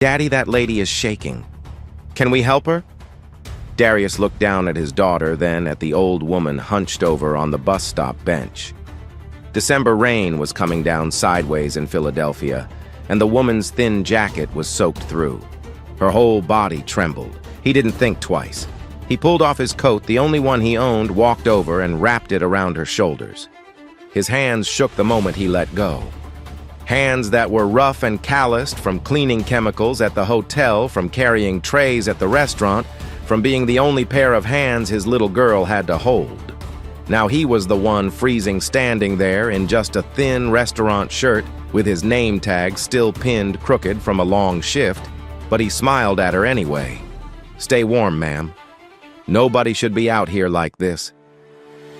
Daddy, that lady is shaking. Can we help her? Darius looked down at his daughter, then at the old woman hunched over on the bus stop bench. December rain was coming down sideways in Philadelphia, and the woman's thin jacket was soaked through. Her whole body trembled. He didn't think twice. He pulled off his coat, the only one he owned, walked over and wrapped it around her shoulders. His hands shook the moment he let go. Hands that were rough and calloused from cleaning chemicals at the hotel, from carrying trays at the restaurant, from being the only pair of hands his little girl had to hold. Now he was the one freezing standing there in just a thin restaurant shirt with his name tag still pinned crooked from a long shift, but he smiled at her anyway. "Stay warm, ma'am. Nobody should be out here like this."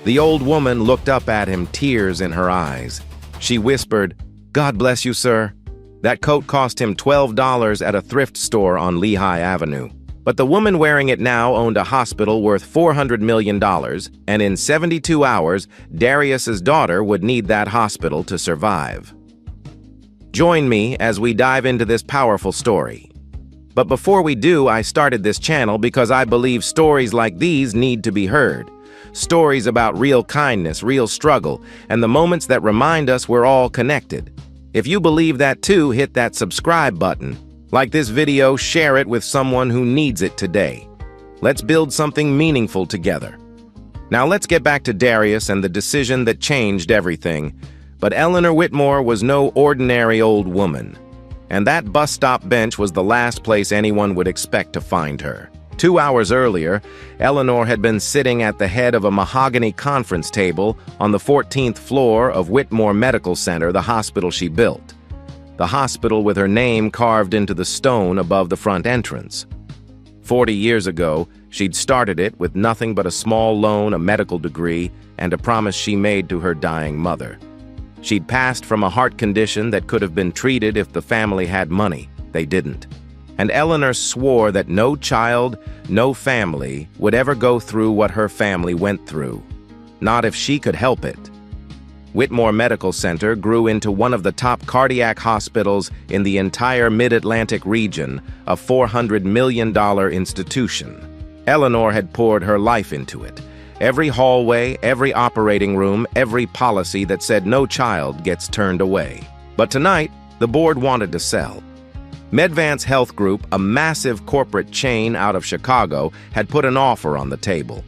The old woman looked up at him, tears in her eyes. She whispered, "God bless you, sir." That coat cost him $12 at a thrift store on Lehigh Avenue. But the woman wearing it now owned a hospital worth $400 million, and in 72 hours, Darius's daughter would need that hospital to survive. Join me as we dive into this powerful story. But before we do, I started this channel because I believe stories like these need to be heard. Stories about real kindness, real struggle, and the moments that remind us we're all connected. If you believe that too, hit that subscribe button. Like this video, share it with someone who needs it today. Let's build something meaningful together. Now let's get back to Darius and the decision that changed everything. But Eleanor Whitmore was no ordinary old woman. And that bus stop bench was the last place anyone would expect to find her. 2 hours earlier, Eleanor had been sitting at the head of a mahogany conference table on the 14th floor of Whitmore Medical Center, the hospital she built. The hospital with her name carved into the stone above the front entrance. 40 years ago, she'd started it with nothing but a small loan, a medical degree, and a promise she made to her dying mother. She'd passed from a heart condition that could have been treated if the family had money. They didn't. And Eleanor swore that no child, no family would ever go through what her family went through. Not if she could help it. Whitmore Medical Center grew into one of the top cardiac hospitals in the entire Mid-Atlantic region, a $400 million institution. Eleanor had poured her life into it. Every hallway, every operating room, every policy that said no child gets turned away. But tonight, the board wanted to sell. Medvance Health Group, a massive corporate chain out of Chicago, had put an offer on the table.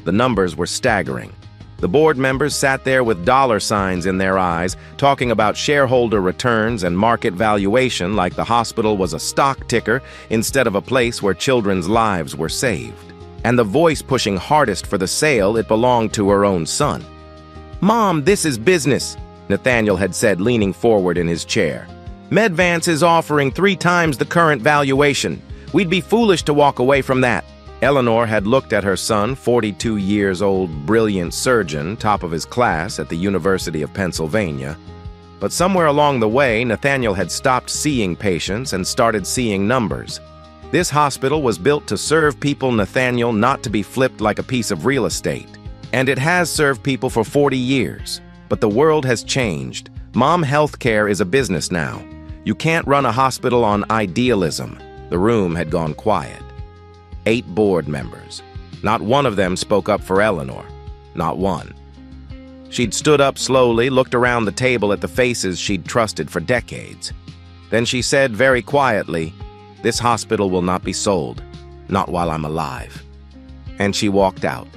The numbers were staggering. The board members sat there with dollar signs in their eyes, talking about shareholder returns and market valuation like the hospital was a stock ticker instead of a place where children's lives were saved. And the voice pushing hardest for the sale, it belonged to her own son. "Mom, this is business," Nathaniel had said, leaning forward in his chair. "Medvance is offering 3 times the current valuation. We'd be foolish to walk away from that." Eleanor had looked at her son, 42 years old, brilliant surgeon, top of his class at the University of Pennsylvania. But somewhere along the way, Nathaniel had stopped seeing patients and started seeing numbers. This hospital was built to serve people, Nathaniel, not to be flipped like a piece of real estate. And it has served people for 40 years. But the world has changed. Mom healthcare is a business now. You can't run a hospital on idealism. The room had gone quiet. 8 board members. Not one of them spoke up for Eleanor. Not one. She'd stood up slowly, looked around the table at the faces she'd trusted for decades. Then she said very quietly, "This hospital will not be sold. Not while I'm alive." And she walked out.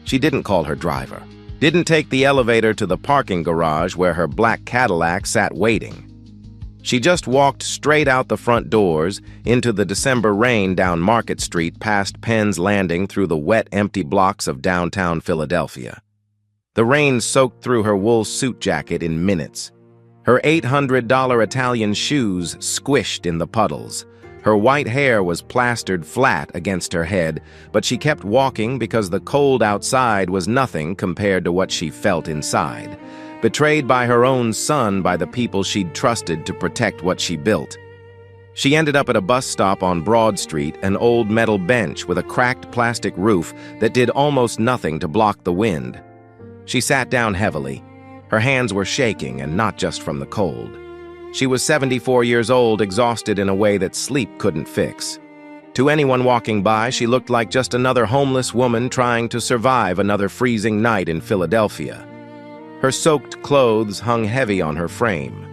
She didn't call her driver. Didn't take the elevator to the parking garage where her black Cadillac sat waiting. She just walked straight out the front doors, into the December rain down Market Street, past Penn's Landing, through the wet, empty blocks of downtown Philadelphia. The rain soaked through her wool suit jacket in minutes. Her $800 Italian shoes squished in the puddles. Her white hair was plastered flat against her head, but she kept walking because the cold outside was nothing compared to what she felt inside. Betrayed by her own son, by the people she'd trusted to protect what she built. She ended up at a bus stop on Broad Street, an old metal bench with a cracked plastic roof that did almost nothing to block the wind. She sat down heavily. Her hands were shaking, and not just from the cold. She was 74 years old, exhausted in a way that sleep couldn't fix. To anyone walking by, she looked like just another homeless woman trying to survive another freezing night in Philadelphia. Her soaked clothes hung heavy on her frame.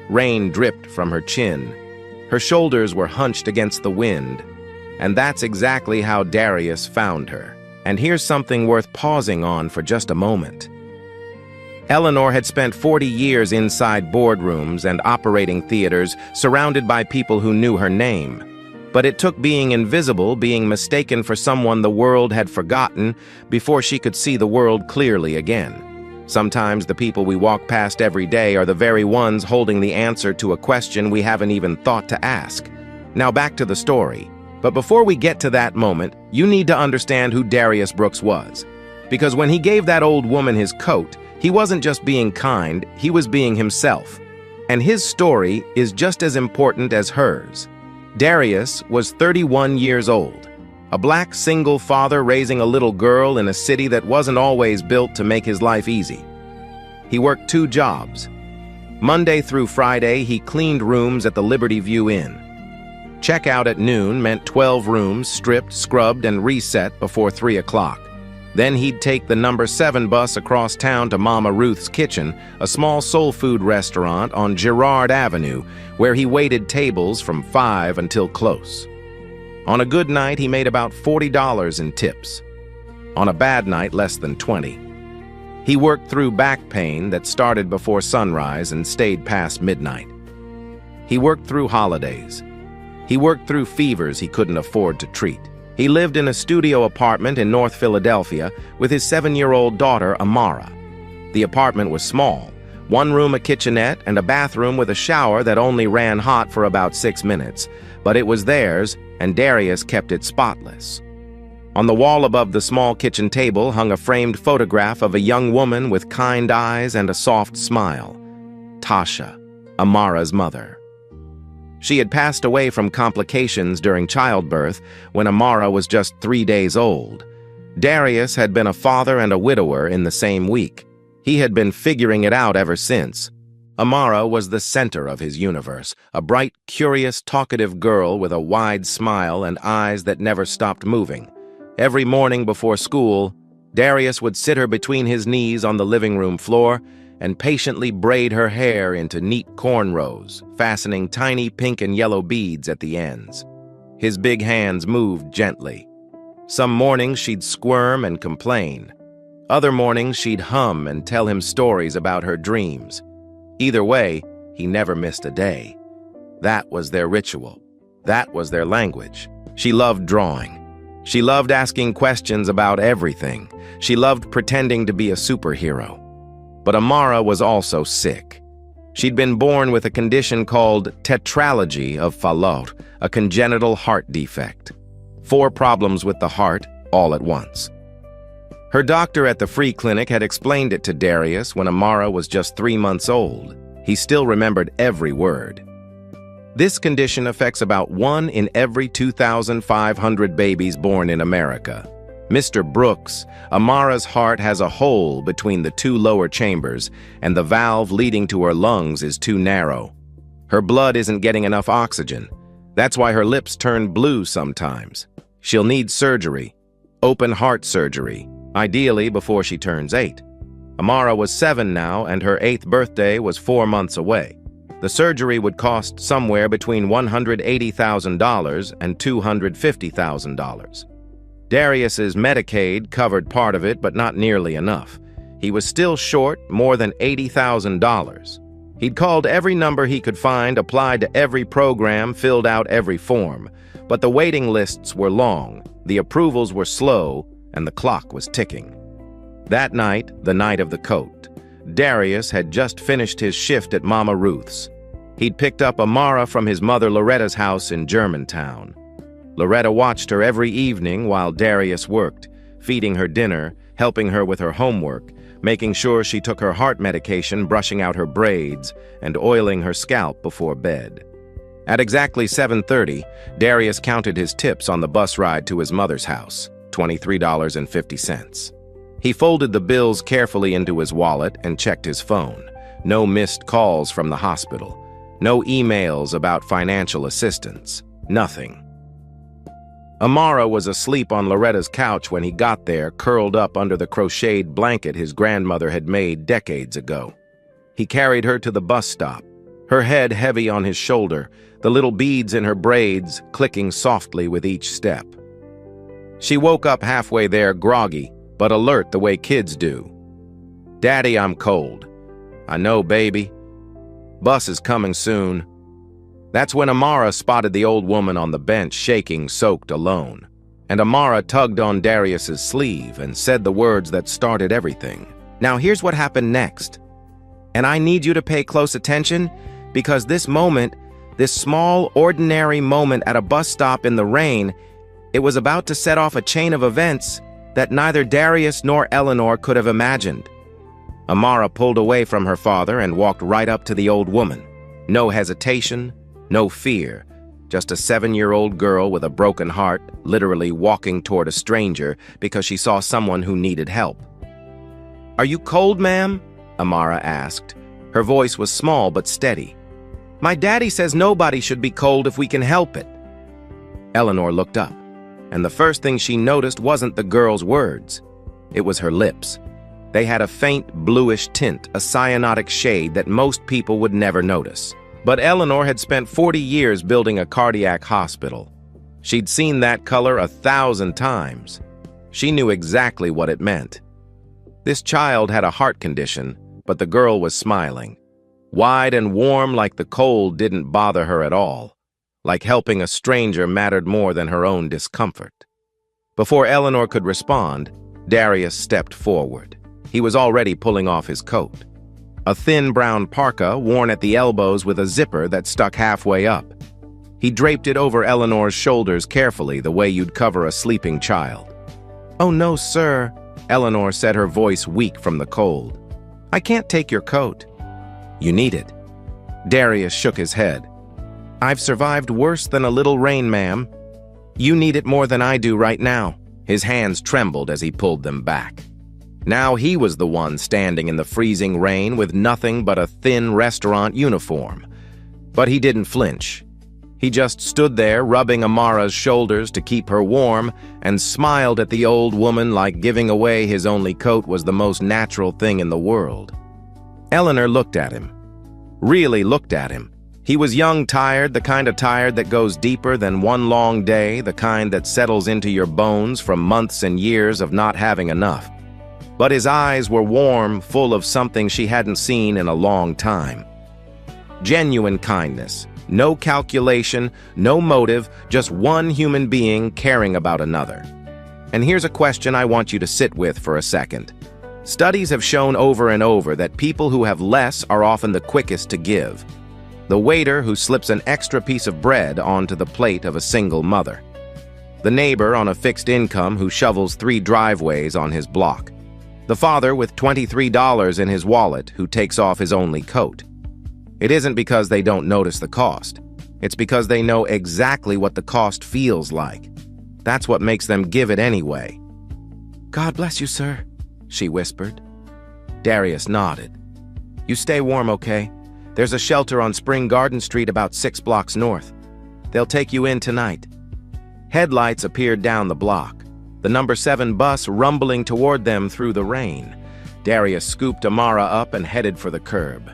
Rain dripped from her chin. Her shoulders were hunched against the wind. And that's exactly how Darius found her. And here's something worth pausing on for just a moment. Eleanor had spent 40 years inside boardrooms and operating theaters, surrounded by people who knew her name. But it took being invisible, being mistaken for someone the world had forgotten, before she could see the world clearly again. Sometimes the people we walk past every day are the very ones holding the answer to a question we haven't even thought to ask. Now back to the story. But before we get to that moment, you need to understand who Darius Brooks was. Because when he gave that old woman his coat, he wasn't just being kind, he was being himself. And his story is just as important as hers. Darius was 31 years old, a black single father raising a little girl in a city that wasn't always built to make his life easy. He worked 2 jobs. Monday through Friday, he cleaned rooms at the Liberty View Inn. Checkout at noon meant 12 rooms stripped, scrubbed, and reset before 3 o'clock. Then he'd take the number 7 bus across town to Mama Ruth's Kitchen, a small soul food restaurant on Girard Avenue, where he waited tables from 5 until close. On a good night, he made about $40 in tips. On a bad night, less than 20. He worked through back pain that started before sunrise and stayed past midnight. He worked through holidays. He worked through fevers he couldn't afford to treat. He lived in a studio apartment in North Philadelphia with his 7-year-old daughter, Amara. The apartment was small, 1 room, a kitchenette, and a bathroom with a shower that only ran hot for about 6 minutes, but it was theirs, and Darius kept it spotless. On the wall above the small kitchen table hung a framed photograph of a young woman with kind eyes and a soft smile. Tasha, Amara's mother. She had passed away from complications during childbirth when Amara was just 3 days old. Darius had been a father and a widower in the same week. He had been figuring it out ever since. Amara was the center of his universe, a bright, curious, talkative girl with a wide smile and eyes that never stopped moving. Every morning before school, Darius would sit her between his knees on the living room floor and patiently braid her hair into neat cornrows, fastening tiny pink and yellow beads at the ends. His big hands moved gently. Some mornings she'd squirm and complain. Other mornings she'd hum and tell him stories about her dreams. Either way, he never missed a day. That was their ritual. That was their language. She loved drawing. She loved asking questions about everything. She loved pretending to be a superhero. But Amara was also sick. She'd been born with a condition called tetralogy of Fallot, a congenital heart defect. 4 problems with the heart, all at once. Her doctor at the free clinic had explained it to Darius when Amara was just 3 months old. He still remembered every word. This condition affects about 1 in every 2,500 babies born in America. Mr. Brooks, Amara's heart has a hole between the 2 lower chambers, and the valve leading to her lungs is too narrow. Her blood isn't getting enough oxygen. That's why her lips turn blue sometimes. She'll need surgery, open heart surgery, ideally before she turns 8. Amara was 7 now, and her 8th birthday was 4 months away. The surgery would cost somewhere between $180,000 and $250,000. Darius's Medicaid covered part of it, but not nearly enough. He was still short more than $80,000. He'd called every number he could find, applied to every program, filled out every form. But the waiting lists were long, the approvals were slow, and the clock was ticking. That night, the night of the coat, Darius had just finished his shift at Mama Ruth's. He'd picked up Amara from his mother Loretta's house in Germantown. Loretta watched her every evening while Darius worked, feeding her dinner, helping her with her homework, making sure she took her heart medication, brushing out her braids, and oiling her scalp before bed. At exactly 7:30, Darius counted his tips on the bus ride to his mother's house, $23.50. He folded the bills carefully into his wallet and checked his phone. No missed calls from the hospital. No emails about financial assistance. Nothing. Amara was asleep on Loretta's couch when he got there, curled up under the crocheted blanket his grandmother had made decades ago. He carried her to the bus stop, her head heavy on his shoulder, the little beads in her braids clicking softly with each step. She woke up halfway there, groggy, but alert the way kids do. "Daddy, I'm cold." "I know, baby. Bus is coming soon." That's when Amara spotted the old woman on the bench, shaking, soaked, alone. And Amara tugged on Darius's sleeve and said the words that started everything. "Now here's what happened next. And I need you to pay close attention, because this moment, this small, ordinary moment at a bus stop in the rain, it was about to set off a chain of events that neither Darius nor Eleanor could have imagined." Amara pulled away from her father and walked right up to the old woman. No hesitation, no fear, just a 7-year-old girl with a broken heart, literally walking toward a stranger because she saw someone who needed help. "Are you cold, ma'am?" Amara asked. Her voice was small but steady. "My daddy says nobody should be cold if we can help it." Eleanor looked up, and the first thing she noticed wasn't the girl's words. It was her lips. They had a faint bluish tint, a cyanotic shade that most people would never notice. But Eleanor had spent 40 years building a cardiac hospital. She'd seen that color 1,000 times. She knew exactly what it meant. This child had a heart condition, but the girl was smiling. Wide and warm like the cold didn't bother her at all. Like helping a stranger mattered more than her own discomfort. Before Eleanor could respond, Darius stepped forward. He was already pulling off his coat. A thin brown parka worn at the elbows with a zipper that stuck halfway up. He draped it over Eleanor's shoulders carefully, the way you'd cover a sleeping child. "Oh no, sir," Eleanor said, her voice weak from the cold. "I can't take your coat." "You need it." Darius shook his head. "I've survived worse than a little rain, ma'am. You need it more than I do right now." His hands trembled as he pulled them back. Now he was the one standing in the freezing rain with nothing but a thin restaurant uniform. But he didn't flinch. He just stood there, rubbing Amara's shoulders to keep her warm, and smiled at the old woman like giving away his only coat was the most natural thing in the world. Eleanor looked at him. Really looked at him. He was young tired, the kind of tired that goes deeper than one long day, the kind that settles into your bones from months and years of not having enough. But his eyes were warm, full of something she hadn't seen in a long time. Genuine kindness. No calculation, no motive, just one human being caring about another. And here's a question I want you to sit with for a second. Studies have shown over and over that people who have less are often the quickest to give. The waiter who slips an extra piece of bread onto the plate of a single mother. The neighbor on a fixed income who shovels 3 driveways on his block. The father with $23 in his wallet who takes off his only coat. It isn't because they don't notice the cost. It's because they know exactly what the cost feels like. That's what makes them give it anyway. "God bless you, sir," she whispered. Darius nodded. "You stay warm, okay? There's a shelter on Spring Garden Street about 6 blocks north. They'll take you in tonight." Headlights appeared down the block. The number 7 bus rumbling toward them through the rain. Darius scooped Amara up and headed for the curb.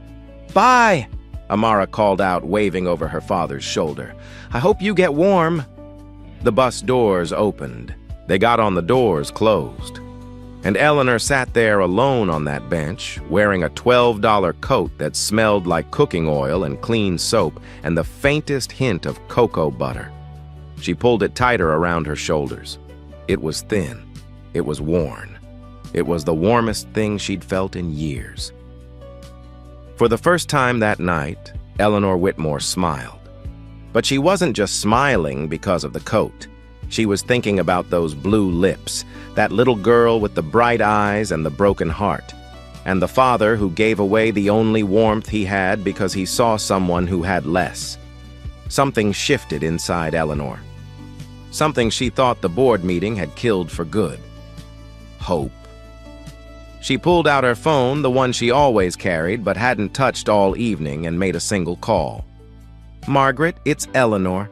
"Bye!" Amara called out, waving over her father's shoulder. "I hope you get warm." The bus doors opened. They got on the doors closed. And Eleanor sat there alone on that bench, wearing a $12 coat that smelled like cooking oil and clean soap and the faintest hint of cocoa butter. She pulled it tighter around her shoulders. It was thin. It was worn. It was the warmest thing she'd felt in years. For the first time that night, Eleanor Whitmore smiled. But she wasn't just smiling because of the coat. She was thinking about those blue lips, that little girl with the bright eyes and the broken heart, and the father who gave away the only warmth he had because he saw someone who had less. Something shifted inside Eleanor. Something she thought the board meeting had killed for good. Hope. She pulled out her phone, the one she always carried but hadn't touched all evening, and made a single call. Margaret, it's Eleanor.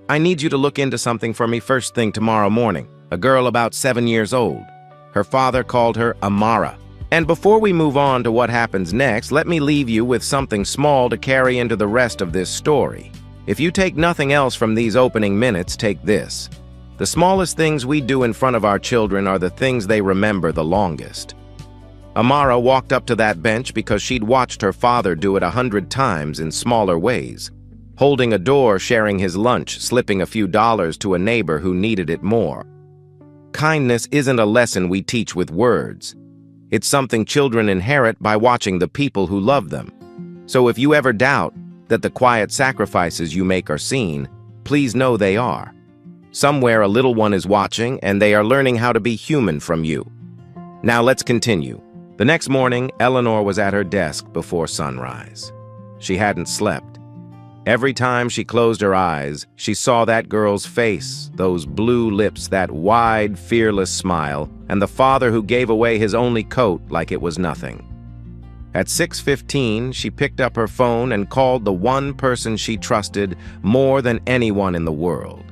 I need you to look into something for me first thing tomorrow morning. A girl about 7 years old. Her father called her Amara. And before we move on to what happens next, let me leave you with something small to carry into the rest of this story. If you take nothing else from these opening minutes, take this. The smallest things we do in front of our children are the things they remember the longest. Amara walked up to that bench because she'd watched her father do it 100 times in smaller ways. Holding a door, sharing his lunch, slipping a few dollars to a neighbor who needed it more. Kindness isn't a lesson we teach with words. It's something children inherit by watching the people who love them. So if you ever doubt that the quiet sacrifices you make are seen, please know they are. Somewhere a little one is watching, and they are learning how to be human from you. Now let's continue. The next morning, Eleanor was at her desk before sunrise. She hadn't slept. Every time she closed her eyes, she saw that girl's face, those blue lips, that wide, fearless smile, and the father who gave away his only coat like it was nothing. At 6:15, she picked up her phone and called the one person she trusted more than anyone in the world.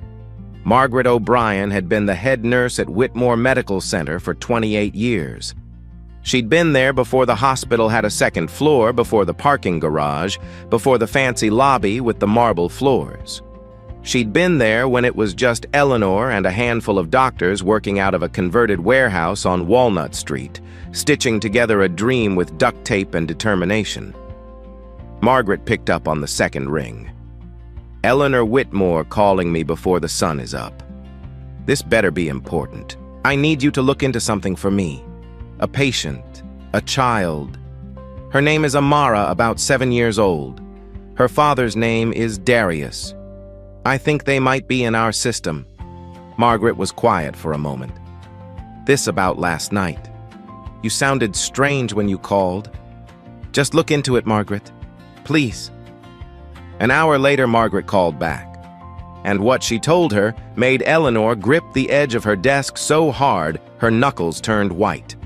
Margaret O'Brien had been the head nurse at Whitmore Medical Center for 28 years. She'd been there before the hospital had a second floor, before the parking garage, before the fancy lobby with the marble floors. She'd been there when it was just Eleanor and a handful of doctors working out of a converted warehouse on Walnut Street, stitching together a dream with duct tape and determination. Margaret picked up on the second ring. Eleanor Whitmore calling me before the sun is up. This better be important. I need you to look into something for me. A patient, a child. Her name is Amara, about 7 years old. Her father's name is Darius. I think they might be in our system. Margaret was quiet for a moment. This about last night. You sounded strange when you called. Just look into it, Margaret. Please. An hour later, Margaret called back. And what she told her made Eleanor grip the edge of her desk so hard her knuckles turned white.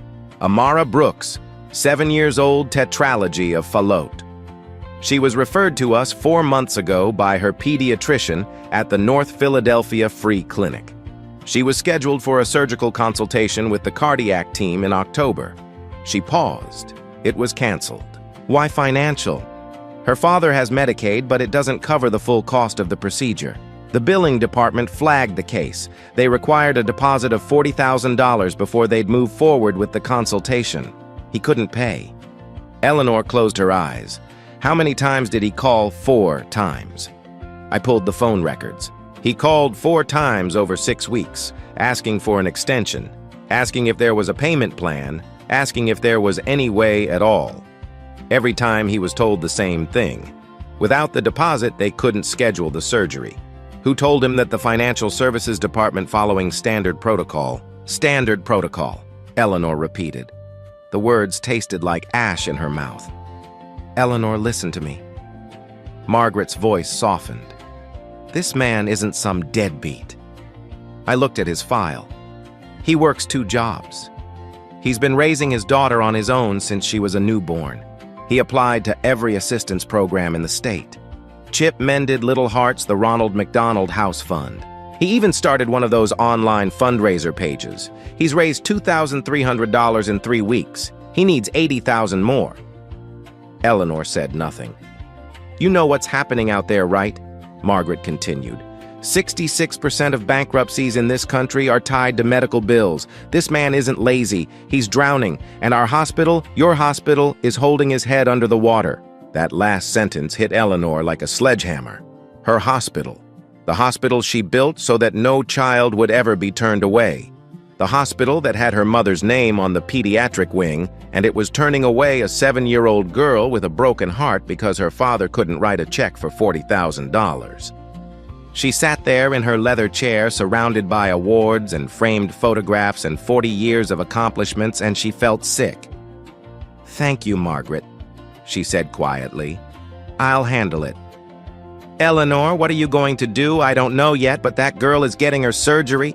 Amara Brooks, 7 years old, tetralogy of Fallot. She was referred to us 4 months ago by her pediatrician at the North Philadelphia Free Clinic. She was scheduled for a surgical consultation with the cardiac team in October. She paused. It was canceled. Why financial? Her father has Medicaid, but it doesn't cover the full cost of the procedure. The billing department flagged the case. They required a deposit of $40,000 before they'd move forward with the consultation. He couldn't pay. Eleanor closed her eyes. How many times did he call? 4 times. I pulled the phone records. He called 4 times over 6 weeks, asking for an extension, asking if there was a payment plan, asking if there was any way at all. Every time he was told the same thing. Without the deposit, they couldn't schedule the surgery. Who told him that the financial services department following standard protocol? Standard protocol, Eleanor repeated. The words tasted like ash in her mouth. Eleanor, listen to me. Margaret's voice softened. This man isn't some deadbeat. I looked at his file. He works 2 jobs. He's been raising his daughter on his own since she was a newborn. He applied to every assistance program in the state. Chip mended Little Hearts, the Ronald McDonald House Fund. He even started one of those online fundraiser pages. He's raised $2,300 in 3 weeks. He needs $80,000 more. Eleanor said nothing. You know what's happening out there, right? Margaret continued. 66% of bankruptcies in this country are tied to medical bills. This man isn't lazy. He's drowning. And our hospital, your hospital, is holding his head under the water. That last sentence hit Eleanor like a sledgehammer. Her hospital. The hospital she built so that no child would ever be turned away. The hospital that had her mother's name on the pediatric wing, and it was turning away a 7-year-old girl with a broken heart because her father couldn't write a check for $40,000. She sat there in her leather chair, surrounded by awards and framed photographs and 40 years of accomplishments, and she felt sick. Thank you, Margaret, she said quietly. I'll handle it. Eleanor, what are you going to do? I don't know yet, but that girl is getting her surgery.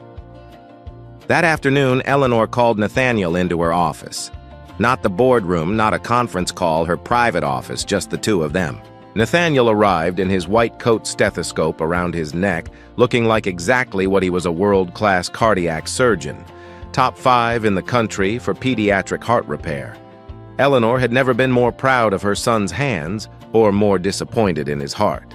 That afternoon, Eleanor called Nathaniel into her office. Not the boardroom, not a conference call, her private office, just the 2 of them. Nathaniel arrived in his white coat stethoscope around his neck, looking like exactly what he was, a world-class cardiac surgeon, top 5 in the country for pediatric heart repair. Eleanor had never been more proud of her son's hands or more disappointed in his heart.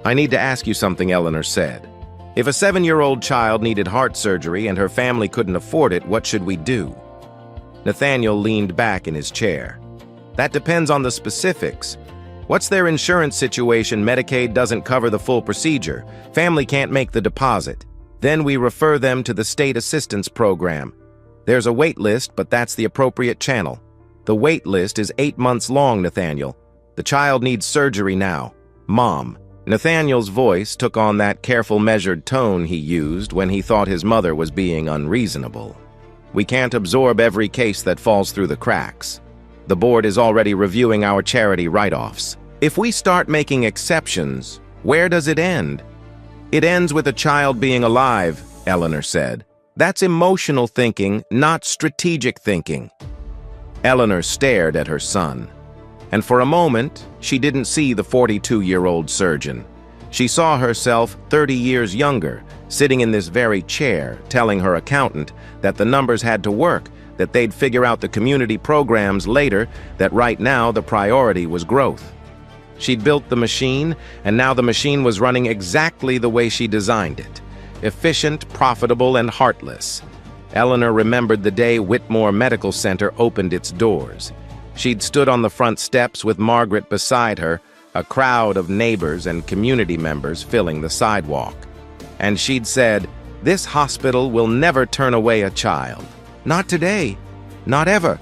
"I need to ask you something," Eleanor said. "If a 7-year-old child needed heart surgery and her family couldn't afford it, what should we do?" Nathaniel leaned back in his chair. "That depends on the specifics. What's their insurance situation? Medicaid doesn't cover the full procedure. Family can't make the deposit. Then we refer them to the state assistance program. There's a wait list, but that's the appropriate channel. The wait list is 8 months long, Nathaniel. The child needs surgery now. Mom." Nathaniel's voice took on that careful, measured tone he used when he thought his mother was being unreasonable. "We can't absorb every case that falls through the cracks. The board is already reviewing our charity write-offs. If we start making exceptions, where does it end?" "It ends with a child being alive," Eleanor said. "That's emotional thinking, not strategic thinking." Eleanor stared at her son, and for a moment, she didn't see the 42-year-old surgeon. She saw herself 30 years younger, sitting in this very chair, telling her accountant that the numbers had to work, that they'd figure out the community programs later, that right now the priority was growth. She'd built the machine, and now the machine was running exactly the way she designed it. Efficient, profitable, and heartless. Eleanor remembered the day Whitmore Medical Center opened its doors. She'd stood on the front steps with Margaret beside her, a crowd of neighbors and community members filling the sidewalk. And she'd said, "This hospital will never turn away a child. Not today. Not ever."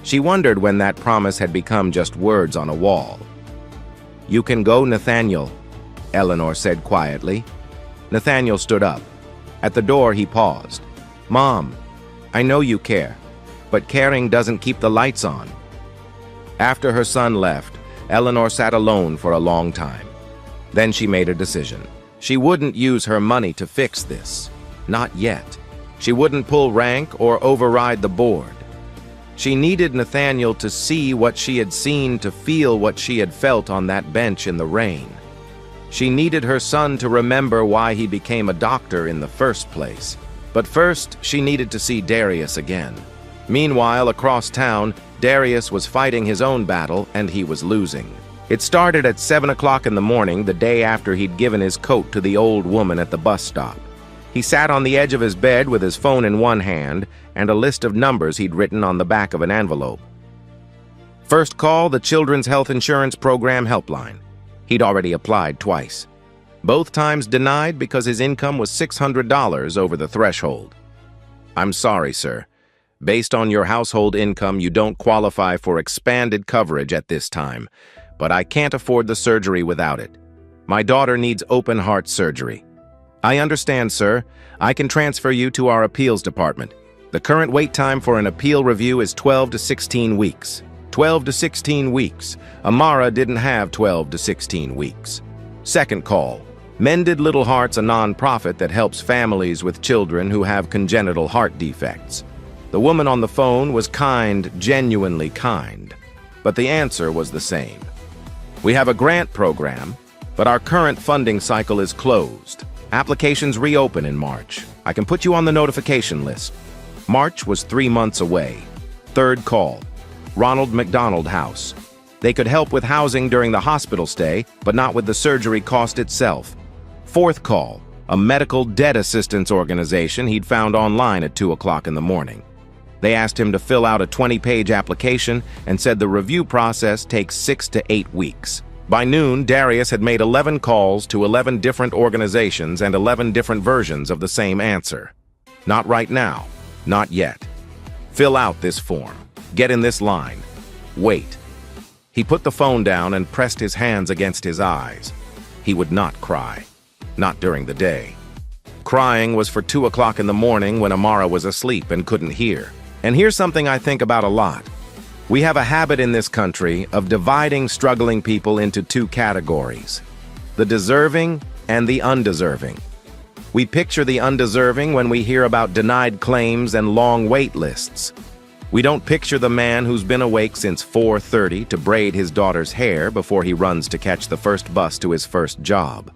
She wondered when that promise had become just words on a wall. "You can go, Nathaniel," Eleanor said quietly. Nathaniel stood up. At the door, he paused. "Mom, I know you care, but caring doesn't keep the lights on." After her son left, Eleanor sat alone for a long time. Then she made a decision. She wouldn't use her money to fix this. Not yet. She wouldn't pull rank or override the board. She needed Nathaniel to see what she had seen, to feel what she had felt on that bench in the rain. She needed her son to remember why he became a doctor in the first place. But first, she needed to see Darius again. Meanwhile, across town, Darius was fighting his own battle, and he was losing. It started at 7 o'clock in the morning, the day after he'd given his coat to the old woman at the bus stop. He sat on the edge of his bed with his phone in one hand and a list of numbers he'd written on the back of an envelope. First call, the Children's Health Insurance Program helpline. He'd already applied twice. Both times denied because his income was $600 over the threshold. "I'm sorry, sir. Based on your household income, you don't qualify for expanded coverage at this time, but I can't afford the surgery without it. My daughter needs open heart surgery." "I understand, sir. I can transfer you to our appeals department. The current wait time for an appeal review is 12 to 16 weeks. 12 to 16 weeks. Amara didn't have 12 to 16 weeks. Second call. Mended Little Hearts, a non-profit that helps families with children who have congenital heart defects. The woman on the phone was kind, genuinely kind, but the answer was the same. "We have a grant program, but our current funding cycle is closed. Applications reopen in March. I can put you on the notification list." March was 3 months away. Third call. Ronald McDonald House. They could help with housing during the hospital stay, but not with the surgery cost itself. Fourth call. A medical debt assistance organization he'd found online at 2 o'clock in the morning. They asked him to fill out a 20-page application and said the review process takes 6 to 8 weeks. By noon, Darius had made 11 calls to 11 different organizations and 11 different versions of the same answer. "Not right now. Not yet. Fill out this form. Get in this line. Wait." He put the phone down and pressed his hands against his eyes. He would not cry. Not during the day. Crying was for 2 o'clock in the morning when Amara was asleep and couldn't hear. And here's something I think about a lot. We have a habit in this country of dividing struggling people into 2 categories: the deserving and the undeserving. We picture the undeserving when we hear about denied claims and long wait lists. We don't picture the man who's been awake since 4:30 to braid his daughter's hair before he runs to catch the first bus to his first job.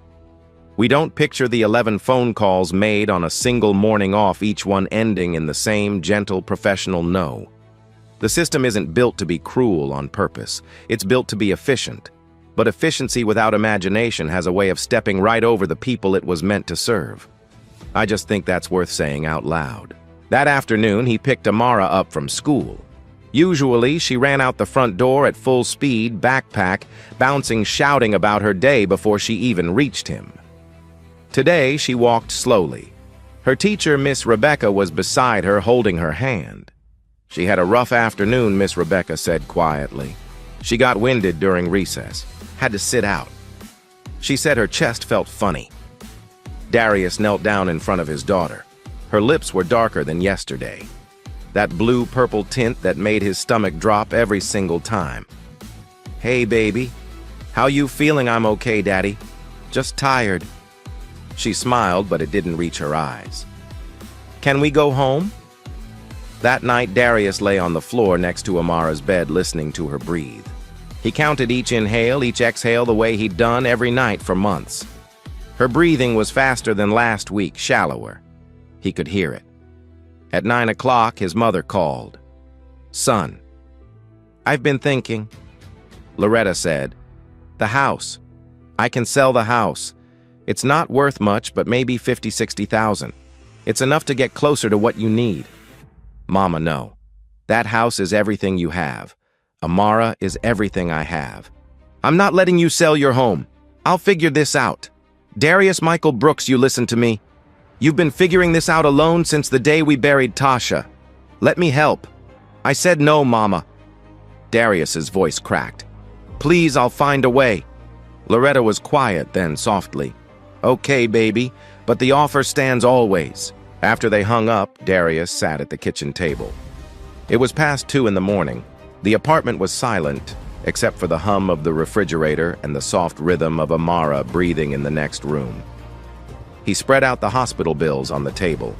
We don't picture the 11 phone calls made on a single morning off, each one ending in the same gentle professional no. The system isn't built to be cruel on purpose. It's built to be efficient. But efficiency without imagination has a way of stepping right over the people it was meant to serve. I just think that's worth saying out loud. That afternoon, he picked Amara up from school. Usually, she ran out the front door at full speed, backpack, bouncing, shouting about her day before she even reached him. Today, she walked slowly. Her teacher, Miss Rebecca, was beside her, holding her hand. She had a rough afternoon, Miss Rebecca said quietly. She got winded during recess, had to sit out. She said her chest felt funny. Darius knelt down in front of his daughter. Her lips were darker than yesterday. That blue-purple tint that made his stomach drop every single time. "Hey, baby. How you feeling?" "I'm okay, Daddy. Just tired." She smiled, but it didn't reach her eyes. "Can we go home?" That night, Darius lay on the floor next to Amara's bed, listening to her breathe. He counted each inhale, each exhale the way he'd done every night for months. Her breathing was faster than last week, shallower. He could hear it. At 9 o'clock, his mother called. "Son." "I've been thinking." Loretta said, "The house. I can sell the house. It's not worth much, but maybe 50,000-60,000. It's enough to get closer to what you need." "Mama, no. That house is everything you have. Amara is everything I have. I'm not letting you sell your home. I'll figure this out. Darius Michael Brooks, you listen to me. You've been figuring this out alone since the day we buried Tasha. Let me help." "I said no, Mama." Darius's voice cracked. "Please, I'll find a way." Loretta was quiet, then softly. "Okay, baby, but the offer stands always." After they hung up, Darius sat at the kitchen table. It was past 2 in the morning. The apartment was silent, except for the hum of the refrigerator and the soft rhythm of Amara breathing in the next room. He spread out the hospital bills on the table.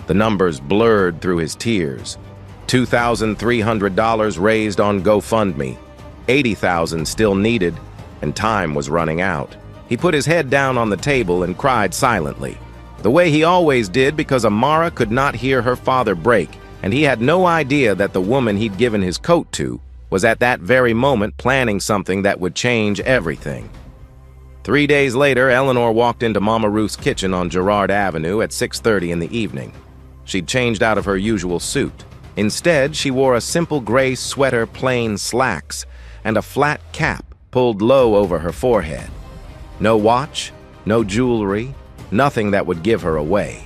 The numbers blurred through his tears. $2,300 raised on GoFundMe. $80,000 still needed, and time was running out. He put his head down on the table and cried silently. The way he always did, because Amara could not hear her father break, and he had no idea that the woman he'd given his coat to was at that very moment planning something that would change everything. 3 days later, Eleanor walked into Mama Ruth's kitchen on Girard Avenue at 6:30 in the evening. She'd changed out of her usual suit. Instead, she wore a simple gray sweater, plain slacks, and a flat cap pulled low over her forehead. No watch, no jewelry, nothing that would give her away.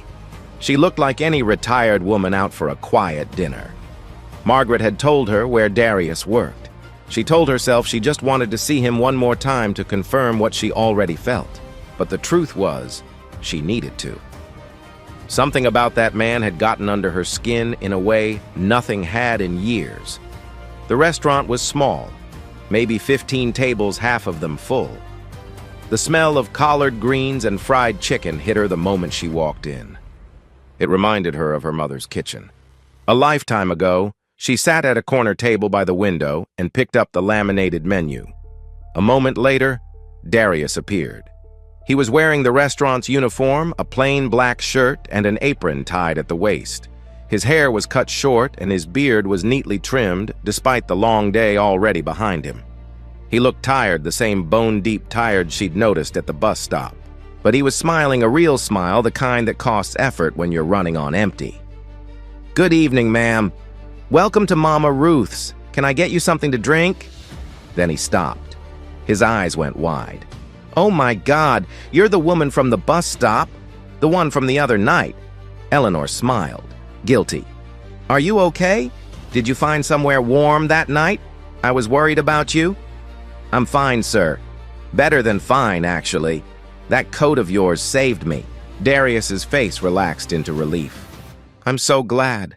She looked like any retired woman out for a quiet dinner. Margaret had told her where Darius worked. She told herself she just wanted to see him one more time to confirm what she already felt. But the truth was, she needed to. Something about that man had gotten under her skin in a way nothing had in years. The restaurant was small, maybe 15 tables, half of them full. The smell of collard greens and fried chicken hit her the moment she walked in. It reminded her of her mother's kitchen. A lifetime ago, she sat at a corner table by the window and picked up the laminated menu. A moment later, Darius appeared. He was wearing the restaurant's uniform, a plain black shirt and an apron tied at the waist. His hair was cut short and his beard was neatly trimmed, despite the long day already behind him. He looked tired, the same bone-deep tired she'd noticed at the bus stop. But he was smiling a real smile, the kind that costs effort when you're running on empty. "Good evening, ma'am. Welcome to Mama Ruth's. Can I get you something to drink?" Then he stopped. His eyes went wide. "Oh my God, you're the woman from the bus stop, the one from the other night." Eleanor smiled, guilty. "Are you okay? Did you find somewhere warm that night? I was worried about you." "I'm fine, sir. Better than fine, actually. That coat of yours saved me." Darius's face relaxed into relief. "I'm so glad.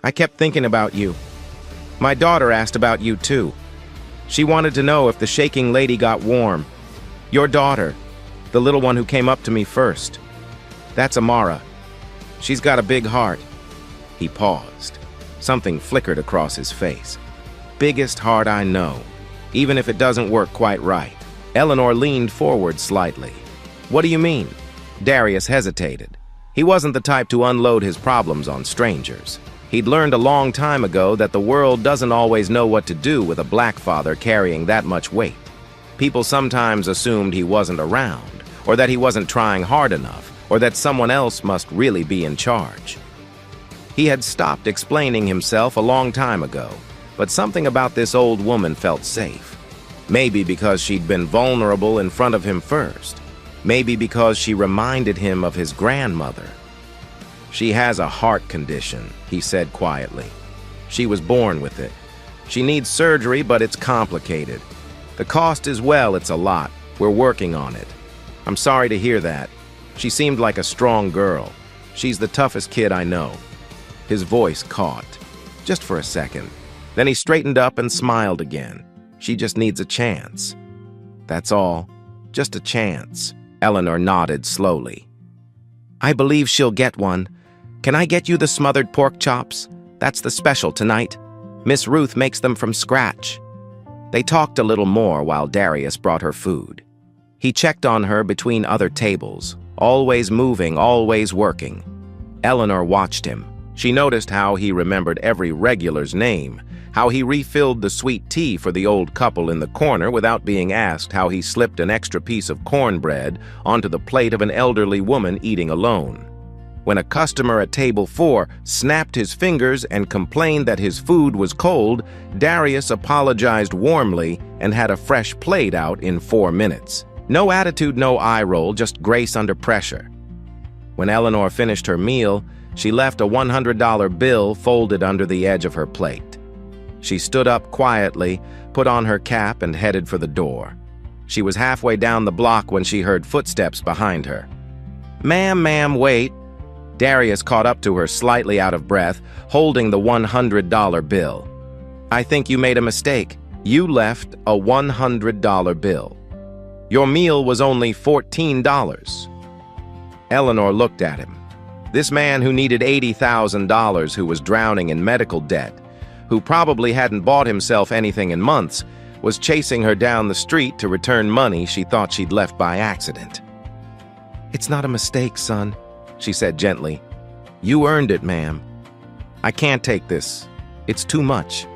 I kept thinking about you. My daughter asked about you, too. She wanted to know if the shaking lady got warm. Your daughter, the little one who came up to me first. That's Amara. She's got a big heart." He paused. Something flickered across his face. Biggest heart I know, even if it doesn't work quite right. Eleanor leaned forward slightly. What do you mean? Darius hesitated. He wasn't the type to unload his problems on strangers. He'd learned a long time ago that the world doesn't always know what to do with a black father carrying that much weight. People sometimes assumed he wasn't around, or that he wasn't trying hard enough, or that someone else must really be in charge. He had stopped explaining himself a long time ago, but something about this old woman felt safe. Maybe because she'd been vulnerable in front of him first. Maybe because she reminded him of his grandmother. She has a heart condition, he said quietly. She was born with it. She needs surgery, but it's complicated. The cost as well, it's a lot. We're working on it. I'm sorry to hear that. She seemed like a strong girl. She's the toughest kid I know. His voice caught, just for a second. Then he straightened up and smiled again. She just needs a chance. That's all. Just a chance. Eleanor nodded slowly. I believe she'll get one. Can I get you the smothered pork chops? That's the special tonight. Miss Ruth makes them from scratch. They talked a little more while Darius brought her food. He checked on her between other tables, always moving, always working. Eleanor watched him. She noticed how he remembered every regular's name, how he refilled the sweet tea for the old couple in the corner without being asked, how he slipped an extra piece of cornbread onto the plate of an elderly woman eating alone. When a customer at table 4 snapped his fingers and complained that his food was cold, Darius apologized warmly and had a fresh plate out in 4 minutes. No attitude, no eye roll, just grace under pressure. When Eleanor finished her meal, she left a $100 bill folded under the edge of her plate. She stood up quietly, put on her cap, and headed for the door. She was halfway down the block when she heard footsteps behind her. Ma'am, wait. Darius caught up to her, slightly out of breath, holding the $100 bill. I think you made a mistake. You left a $100 bill. Your meal was only $14. Eleanor looked at him. This man who needed $80,000, who was drowning in medical debt, who probably hadn't bought himself anything in months, was chasing her down the street to return money she thought she'd left by accident. It's not a mistake, son, she said gently. You earned it, ma'am. I can't take this. It's too much.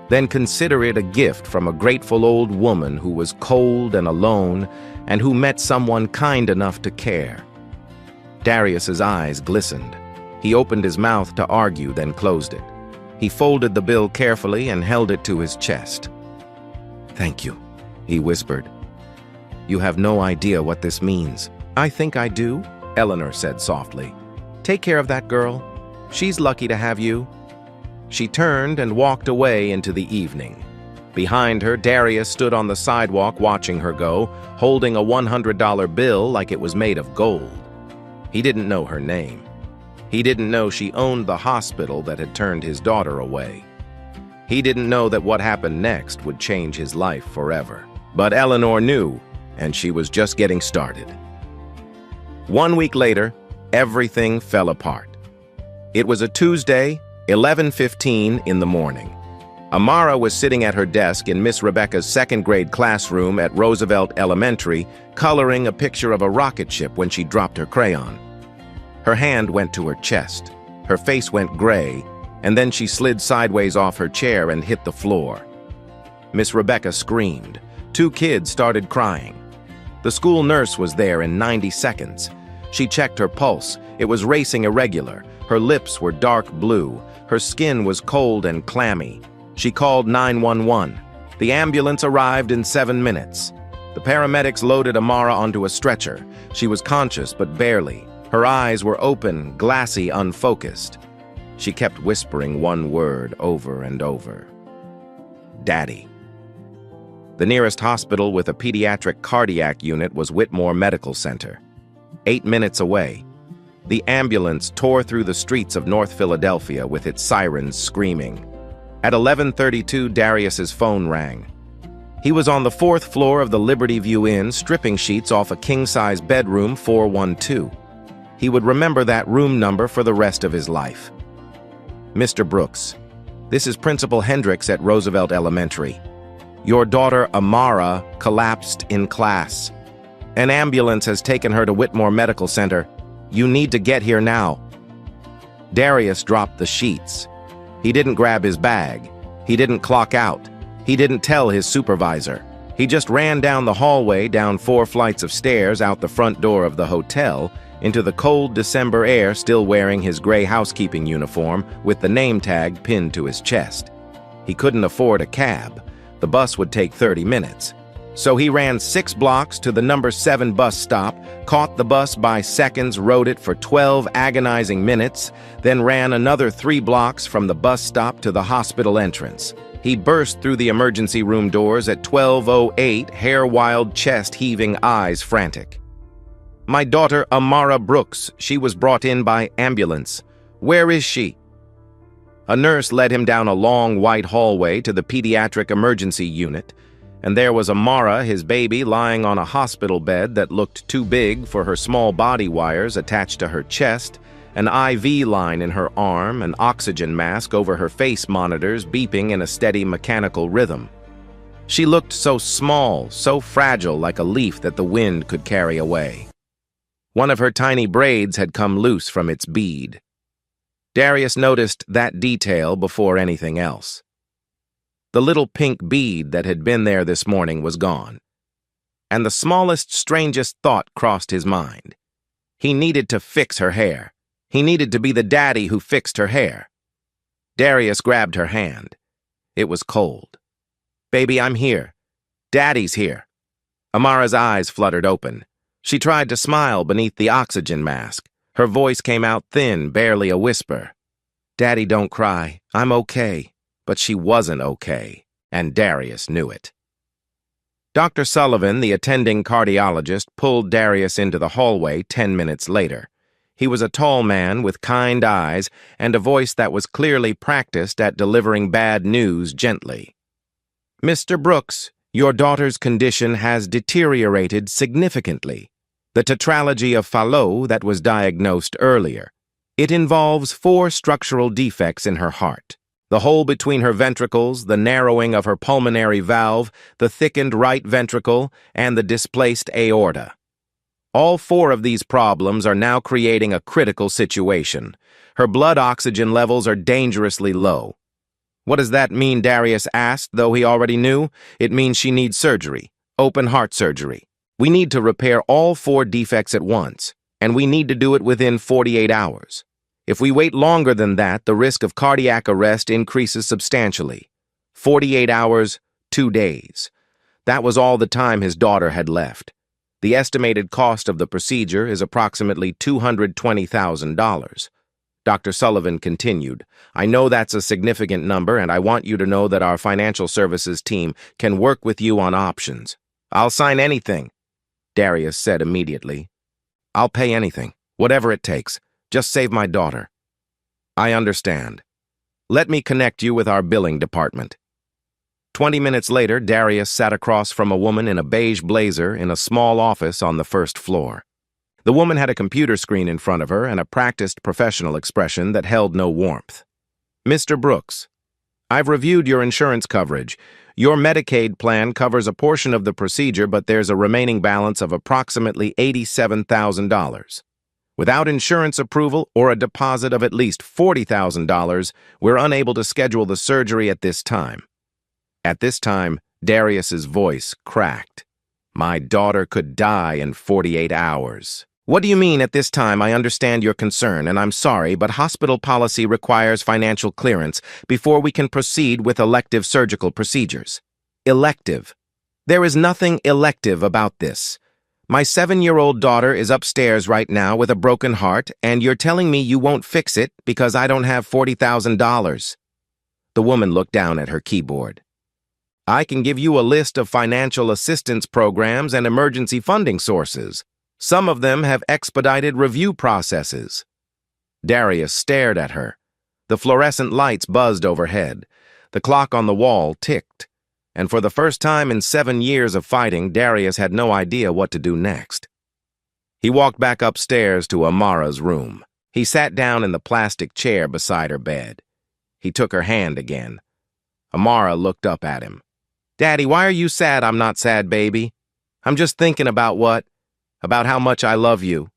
Then consider it a gift from a grateful old woman who was cold and alone and who met someone kind enough to care. Darius's eyes glistened. He opened his mouth to argue, then closed it. He folded the bill carefully and held it to his chest. Thank you, he whispered. You have no idea what this means. I think I do, Eleanor said softly. Take care of that girl. She's lucky to have you. She turned and walked away into the evening. Behind her, Darius stood on the sidewalk watching her go, holding a $100 bill like it was made of gold. He didn't know her name. He didn't know she owned the hospital that had turned his daughter away. He didn't know that what happened next would change his life forever. But Eleanor knew, and she was just getting started. 1 week later, everything fell apart. It was a Tuesday, 11:15 in the morning. Amara was sitting at her desk in Miss Rebecca's second-grade classroom at Roosevelt Elementary, coloring a picture of a rocket ship when she dropped her crayon. Her hand went to her chest, her face went gray, and then she slid sideways off her chair and hit the floor. Miss Rebecca screamed. 2 kids started crying. The school nurse was there in 90 seconds. She checked her pulse. It was racing irregular. Her lips were dark blue. Her skin was cold and clammy. She called 911. The ambulance arrived in 7 minutes. The paramedics loaded Amara onto a stretcher. She was conscious, but barely. Her eyes were open, glassy, unfocused. She kept whispering one word over and over. Daddy. The nearest hospital with a pediatric cardiac unit was Whitmore Medical Center. 8 minutes away. The ambulance tore through the streets of North Philadelphia with its sirens screaming. At 11:32, Darius's phone rang. He was on the 4th floor of the Liberty View Inn, stripping sheets off a king-size bedroom 412. He would remember that room number for the rest of his life. Mr. Brooks, this is Principal Hendricks at Roosevelt Elementary. Your daughter, Amara, collapsed in class. An ambulance has taken her to Whitmore Medical Center. You need to get here now. Darius dropped the sheets. He didn't grab his bag. He didn't clock out. He didn't tell his supervisor. He just ran down the hallway, down 4 flights of stairs, out the front door of the hotel, into the cold December air, still wearing his gray housekeeping uniform with the name tag pinned to his chest. He couldn't afford a cab. The bus would take 30 minutes. So he ran 6 blocks to the number 7 bus stop, caught the bus by seconds, rode it for 12 agonizing minutes, then ran another 3 blocks from the bus stop to the hospital entrance. He burst through the emergency room doors at 12:08, hair wild, chest heaving, eyes frantic. My daughter, Amara Brooks, she was brought in by ambulance. Where is she? A nurse led him down a long white hallway to the pediatric emergency unit, and there was Amara, his baby, lying on a hospital bed that looked too big for her small body wires attached to her chest, an IV line in her arm, an oxygen mask over her face monitors beeping in a steady mechanical rhythm. She looked so small, so fragile, like a leaf that the wind could carry away. One of her tiny braids had come loose from its bead. Darius noticed that detail before anything else. The little pink bead that had been there this morning was gone. And the smallest, strangest thought crossed his mind. He needed to fix her hair. He needed to be the daddy who fixed her hair. Darius grabbed her hand. It was cold. Baby, I'm here. Daddy's here. Amara's eyes fluttered open. She tried to smile beneath the oxygen mask. Her voice came out thin, barely a whisper. Daddy, don't cry. I'm okay. But she wasn't okay, and Darius knew it. Dr. Sullivan, the attending cardiologist, pulled Darius into the hallway 10 minutes later. He was a tall man with kind eyes and a voice that was clearly practiced at delivering bad news gently. Mr. Brooks, your daughter's condition has deteriorated significantly. The tetralogy of Fallot that was diagnosed earlier. It involves 4 structural defects in her heart. The hole between her ventricles, the narrowing of her pulmonary valve, the thickened right ventricle, and the displaced aorta. All 4 of these problems are now creating a critical situation. Her blood oxygen levels are dangerously low. What does that mean, Darius asked, though he already knew? It means she needs surgery, open heart surgery. We need to repair all 4 defects at once, and we need to do it within 48 hours. If we wait longer than that, the risk of cardiac arrest increases substantially. 48 hours, 2 days. That was all the time his daughter had left. The estimated cost of the procedure is approximately $220,000. Dr. Sullivan continued, I know that's a significant number, and I want you to know that our financial services team can work with you on options. I'll sign anything, Darius said immediately. I'll pay anything, whatever it takes. Just save my daughter. I understand. Let me connect you with our billing department. 20 minutes later, Darius sat across from a woman in a beige blazer in a small office on the first floor. The woman had a computer screen in front of her and a practiced professional expression that held no warmth. Mr. Brooks, I've reviewed your insurance coverage. Your Medicaid plan covers a portion of the procedure, but there's a remaining balance of approximately $87,000. Without insurance approval or a deposit of at least $40,000, we're unable to schedule the surgery at this time. At this time, Darius's voice cracked. My daughter could die in 48 hours. What do you mean at this time? I understand your concern, and I'm sorry, but hospital policy requires financial clearance before we can proceed with elective surgical procedures. Elective. There is nothing elective about this. My 7-year-old daughter is upstairs right now with a broken heart, and you're telling me you won't fix it because I don't have $40,000. The woman looked down at her keyboard. I can give you a list of financial assistance programs and emergency funding sources. Some of them have expedited review processes. Darius stared at her. The fluorescent lights buzzed overhead. The clock on the wall ticked. And for the first time in 7 years of fighting, Darius had no idea what to do next. He walked back upstairs to Amara's room. He sat down in the plastic chair beside her bed. He took her hand again. Amara looked up at him. "Daddy, why are you sad?" "I'm not sad, baby. I'm just thinking about how much I love you."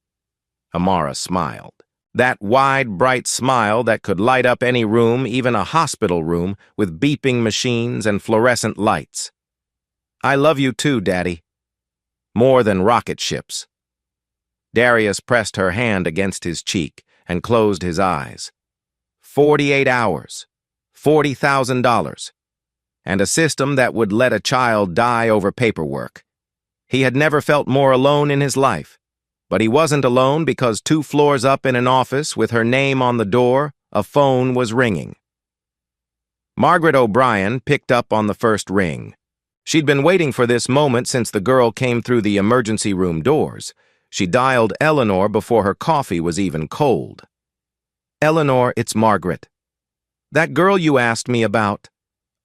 Amara smiled. That wide, bright smile that could light up any room, even a hospital room, with beeping machines and fluorescent lights. "I love you too, Daddy. More than rocket ships." Darius pressed her hand against his cheek and closed his eyes. 48 hours, $40,000, and a system that would let a child die over paperwork. He had never felt more alone in his life, but he wasn't alone because 2 floors up in an office with her name on the door, a phone was ringing. Margaret O'Brien picked up on the first ring. She'd been waiting for this moment since the girl came through the emergency room doors. She dialed Eleanor before her coffee was even cold. "Eleanor, it's Margaret. That girl you asked me about,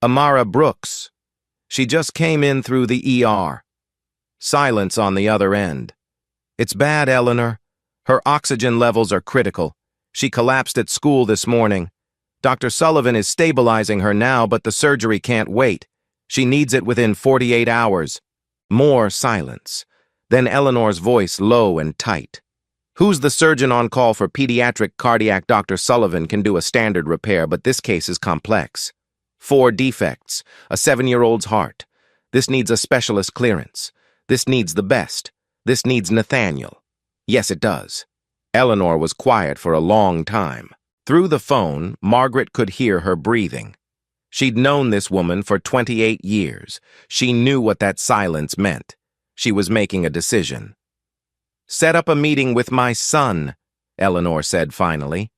Amara Brooks. She just came in through the ER." Silence on the other end. "It's bad, Eleanor. Her oxygen levels are critical. She collapsed at school this morning. Dr. Sullivan is stabilizing her now, but the surgery can't wait. She needs it within 48 hours. More silence. Then Eleanor's voice low and tight. "Who's the surgeon on call for pediatric cardiac? Dr. Sullivan can do a standard repair, but this case is complex. 4 defects, a 7-year-old's heart. This needs a specialist clearance. This needs the best. This needs Nathaniel." "Yes, it does." Eleanor was quiet for a long time. Through the phone, Margaret could hear her breathing. She'd known this woman for 28 years. She knew what that silence meant. She was making a decision. "Set up a meeting with my son," Eleanor said finally.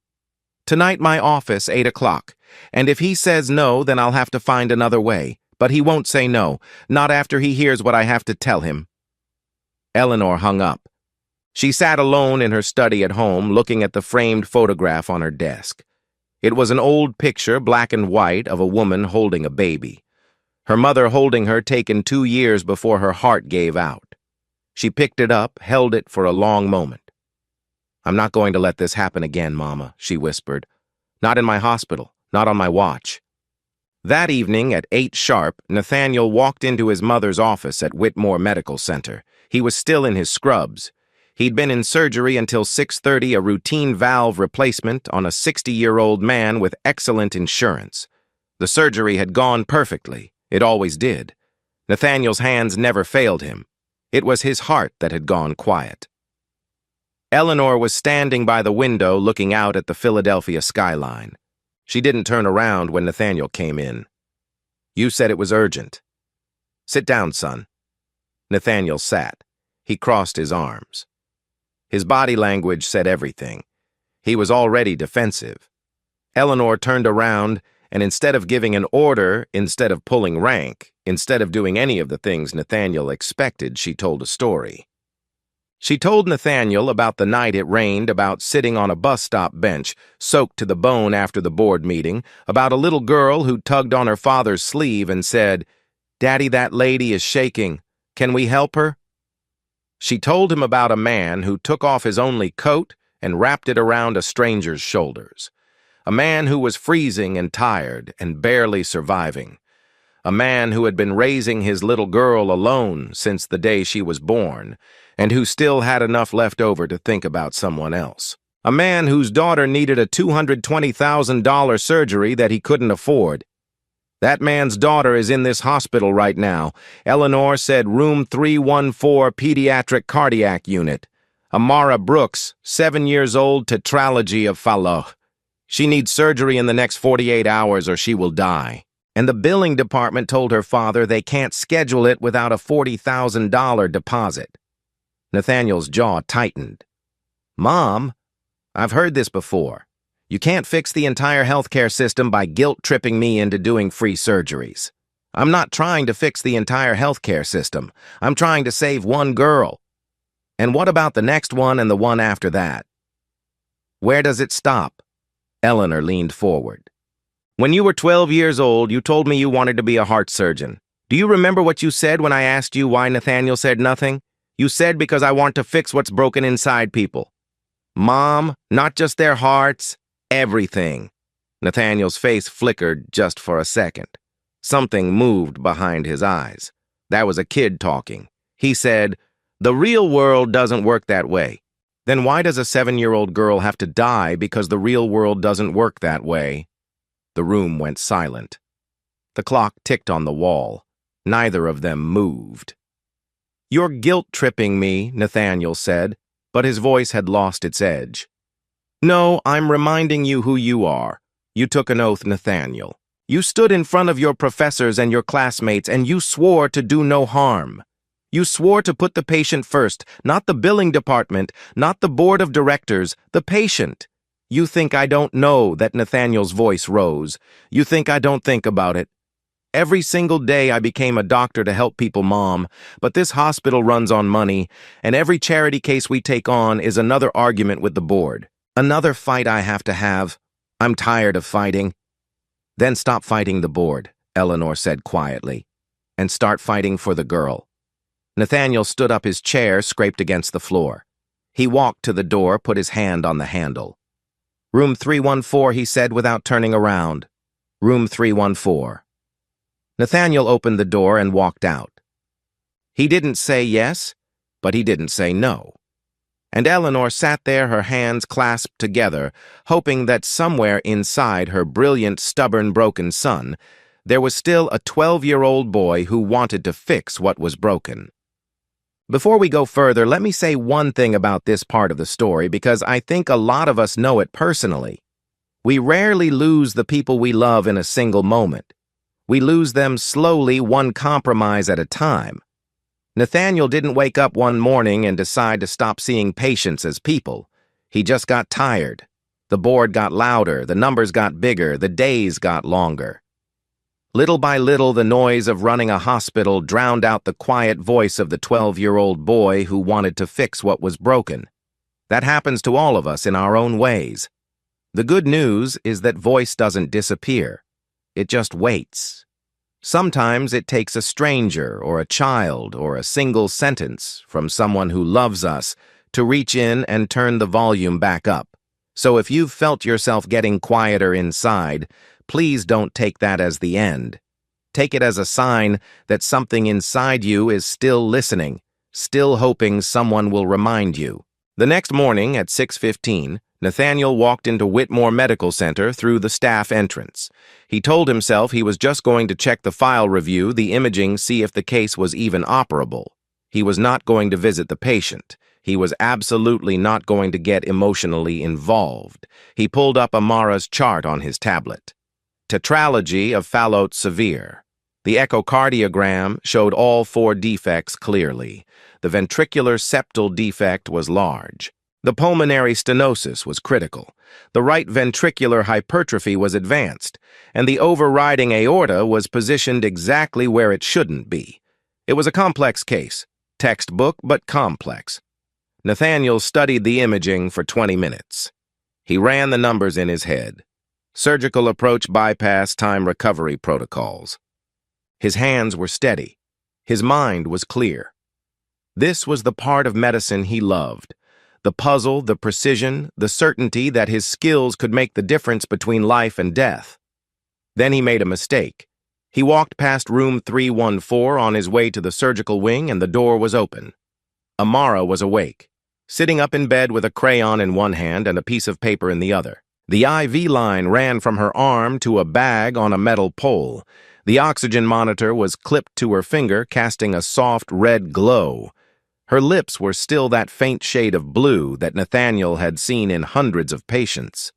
"Tonight my office, 8 o'clock. And if he says no, then I'll have to find another way. But he won't say no, not after he hears what I have to tell him." Eleanor hung up. She sat alone in her study at home, looking at the framed photograph on her desk. It was an old picture, black and white, of a woman holding a baby. Her mother holding her, taken 2 years before her heart gave out. She picked it up, held it for a long moment. "I'm not going to let this happen again, Mama," she whispered. "Not in my hospital, not on my watch." That evening at 8 sharp, Nathaniel walked into his mother's office at Whitmore Medical Center. He was still in his scrubs. He'd been in surgery until 6:30, a routine valve replacement on a 60-year-old man with excellent insurance. The surgery had gone perfectly. It always did. Nathaniel's hands never failed him. It was his heart that had gone quiet. Eleanor was standing by the window looking out at the Philadelphia skyline. She didn't turn around when Nathaniel came in. "You said it was urgent." "Sit down, son." Nathaniel sat. He crossed his arms. His body language said everything. He was already defensive. Eleanor turned around, and instead of giving an order, instead of pulling rank, instead of doing any of the things Nathaniel expected, she told a story. She told Nathaniel about the night it rained, about sitting on a bus stop bench, soaked to the bone after the board meeting, about a little girl who tugged on her father's sleeve and said, "Daddy, that lady is shaking. Can we help her?" She told him about a man who took off his only coat and wrapped it around a stranger's shoulders. A man who was freezing and tired and barely surviving. A man who had been raising his little girl alone since the day she was born, and who still had enough left over to think about someone else. A man whose daughter needed a $220,000 surgery that he couldn't afford. That man's daughter is in this hospital right now. Eleanor said room 314 pediatric cardiac unit. Amara Brooks, 7 years old, tetralogy of Fallot. She needs surgery in the next 48 hours or she will die. And the billing department told her father they can't schedule it without a $40,000 deposit. Nathaniel's jaw tightened. "Mom, I've heard this before. You can't fix the entire healthcare system by guilt-tripping me into doing free surgeries. I'm not trying to fix the entire healthcare system. I'm trying to save one girl. And what about the next one and the one after that? Where does it stop?" Eleanor leaned forward. "When you were 12 years old, you told me you wanted to be a heart surgeon. Do you remember what you said when I asked you why Nathaniel said nothing? You said because I want to fix what's broken inside people. Mom, not just their hearts, everything. Nathaniel's face flickered just for a second. Something moved behind his eyes. That was a kid talking. He said, "The real world doesn't work that way." Then why does a 7-year-old girl have to die because the real world doesn't work that way? The room went silent. The clock ticked on the wall. Neither of them moved. "You're guilt-tripping me," Nathaniel said, but his voice had lost its edge. "No, I'm reminding you who you are." You took an oath, Nathaniel. You stood in front of your professors and your classmates, and you swore to do no harm. You swore to put the patient first, not the billing department, not the board of directors, the patient. You think I don't know that Nathaniel's voice rose. You think I don't think about it. Every single day I became a doctor to help people, Mom, but this hospital runs on money, and every charity case we take on is another argument with the board. Another fight I have to have. I'm tired of fighting. Then stop fighting the board, Eleanor said quietly, and start fighting for the girl. Nathaniel stood up, his chair scraped against the floor. He walked to the door, put his hand on the handle. "Room 314, he said without turning around. Room 314. Nathaniel opened the door and walked out. He didn't say yes, but he didn't say no. And Eleanor sat there, her hands clasped together, hoping that somewhere inside her brilliant, stubborn, broken son, there was still a 12-year-old boy who wanted to fix what was broken. Before we go further, let me say one thing about this part of the story, because I think a lot of us know it personally. We rarely lose the people we love in a single moment. We lose them slowly, one compromise at a time. Nathaniel didn't wake up one morning and decide to stop seeing patients as people. He just got tired. The board got louder, the numbers got bigger, the days got longer. Little by little, the noise of running a hospital drowned out the quiet voice of the 12-year-old boy who wanted to fix what was broken. That happens to all of us in our own ways. The good news is that voice doesn't disappear. It just waits. Sometimes it takes a stranger or a child or a single sentence from someone who loves us to reach in and turn the volume back up. So if you've felt yourself getting quieter inside, please don't take that as the end. Take it as a sign that something inside you is still listening, still hoping someone will remind you. The next morning at 6:15, Nathaniel walked into Whitmore Medical Center through the staff entrance. He told himself he was just going to check the file review, the imaging, see if the case was even operable. He was not going to visit the patient. He was absolutely not going to get emotionally involved. He pulled up Amara's chart on his tablet. Tetralogy of Fallot severe. The echocardiogram showed all 4 defects clearly. The ventricular septal defect was large. The pulmonary stenosis was critical. The right ventricular hypertrophy was advanced, and the overriding aorta was positioned exactly where it shouldn't be. It was a complex case, textbook but complex. Nathaniel studied the imaging for 20 minutes. He ran the numbers in his head. Surgical approach bypass time recovery protocols. His hands were steady. His mind was clear. This was the part of medicine he loved. The puzzle, the precision, the certainty that his skills could make the difference between life and death. Then he made a mistake. He walked past room 314 on his way to the surgical wing, and the door was open. Amara was awake, sitting up in bed with a crayon in one hand and a piece of paper in the other. The IV line ran from her arm to a bag on a metal pole. The oxygen monitor was clipped to her finger, casting a soft red glow. Her lips were still that faint shade of blue that Nathaniel had seen in hundreds of patients.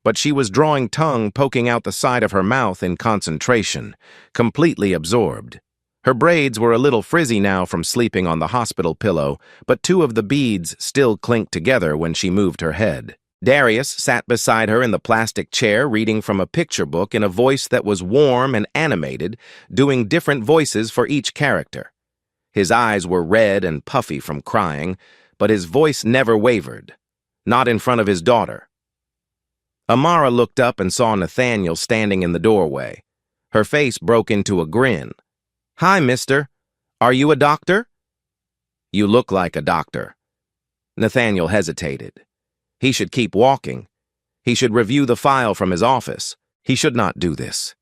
But she was drawing tongue poking out the side of her mouth in concentration, completely absorbed. Her braids were a little frizzy now from sleeping on the hospital pillow, but 2 of the beads still clinked together when she moved her head. Darius sat beside her in the plastic chair, reading from a picture book in a voice that was warm and animated, doing different voices for each character. His eyes were red and puffy from crying, but his voice never wavered, not in front of his daughter. Amara looked up and saw Nathaniel standing in the doorway. Her face broke into a grin. "Hi, mister. Are you a doctor?" "You look like a doctor." Nathaniel hesitated. He should keep walking. He should review the file from his office. He should not do this.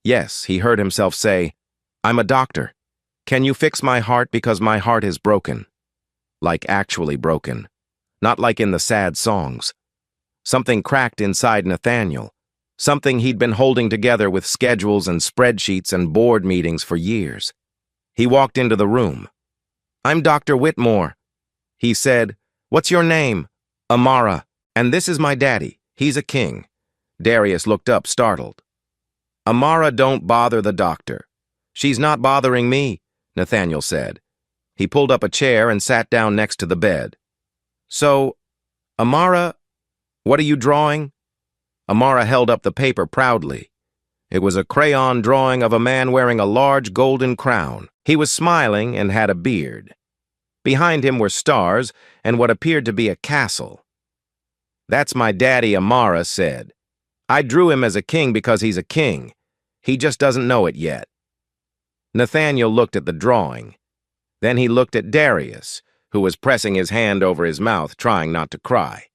Yes, he heard himself say, "I'm a doctor. Can you fix my heart because my heart is broken?" Like actually broken. Not like in the sad songs. Something cracked inside Nathaniel. Something he'd been holding together with schedules and spreadsheets and board meetings for years. He walked into the room. "I'm Dr. Whitmore." He said, "What's your name?" "Amara. And this is my daddy. He's a king." Darius looked up, startled. "Amara, don't bother the doctor." "She's not bothering me," Nathaniel said. He pulled up a chair and sat down next to the bed. "So, Amara, what are you drawing?" Amara held up the paper proudly. It was a crayon drawing of a man wearing a large golden crown. He was smiling and had a beard. Behind him were stars and what appeared to be a castle. "That's my daddy," Amara said. "I drew him as a king because he's a king. He just doesn't know it yet." Nathaniel looked at the drawing. Then he looked at Darius, who was pressing his hand over his mouth, trying not to cry.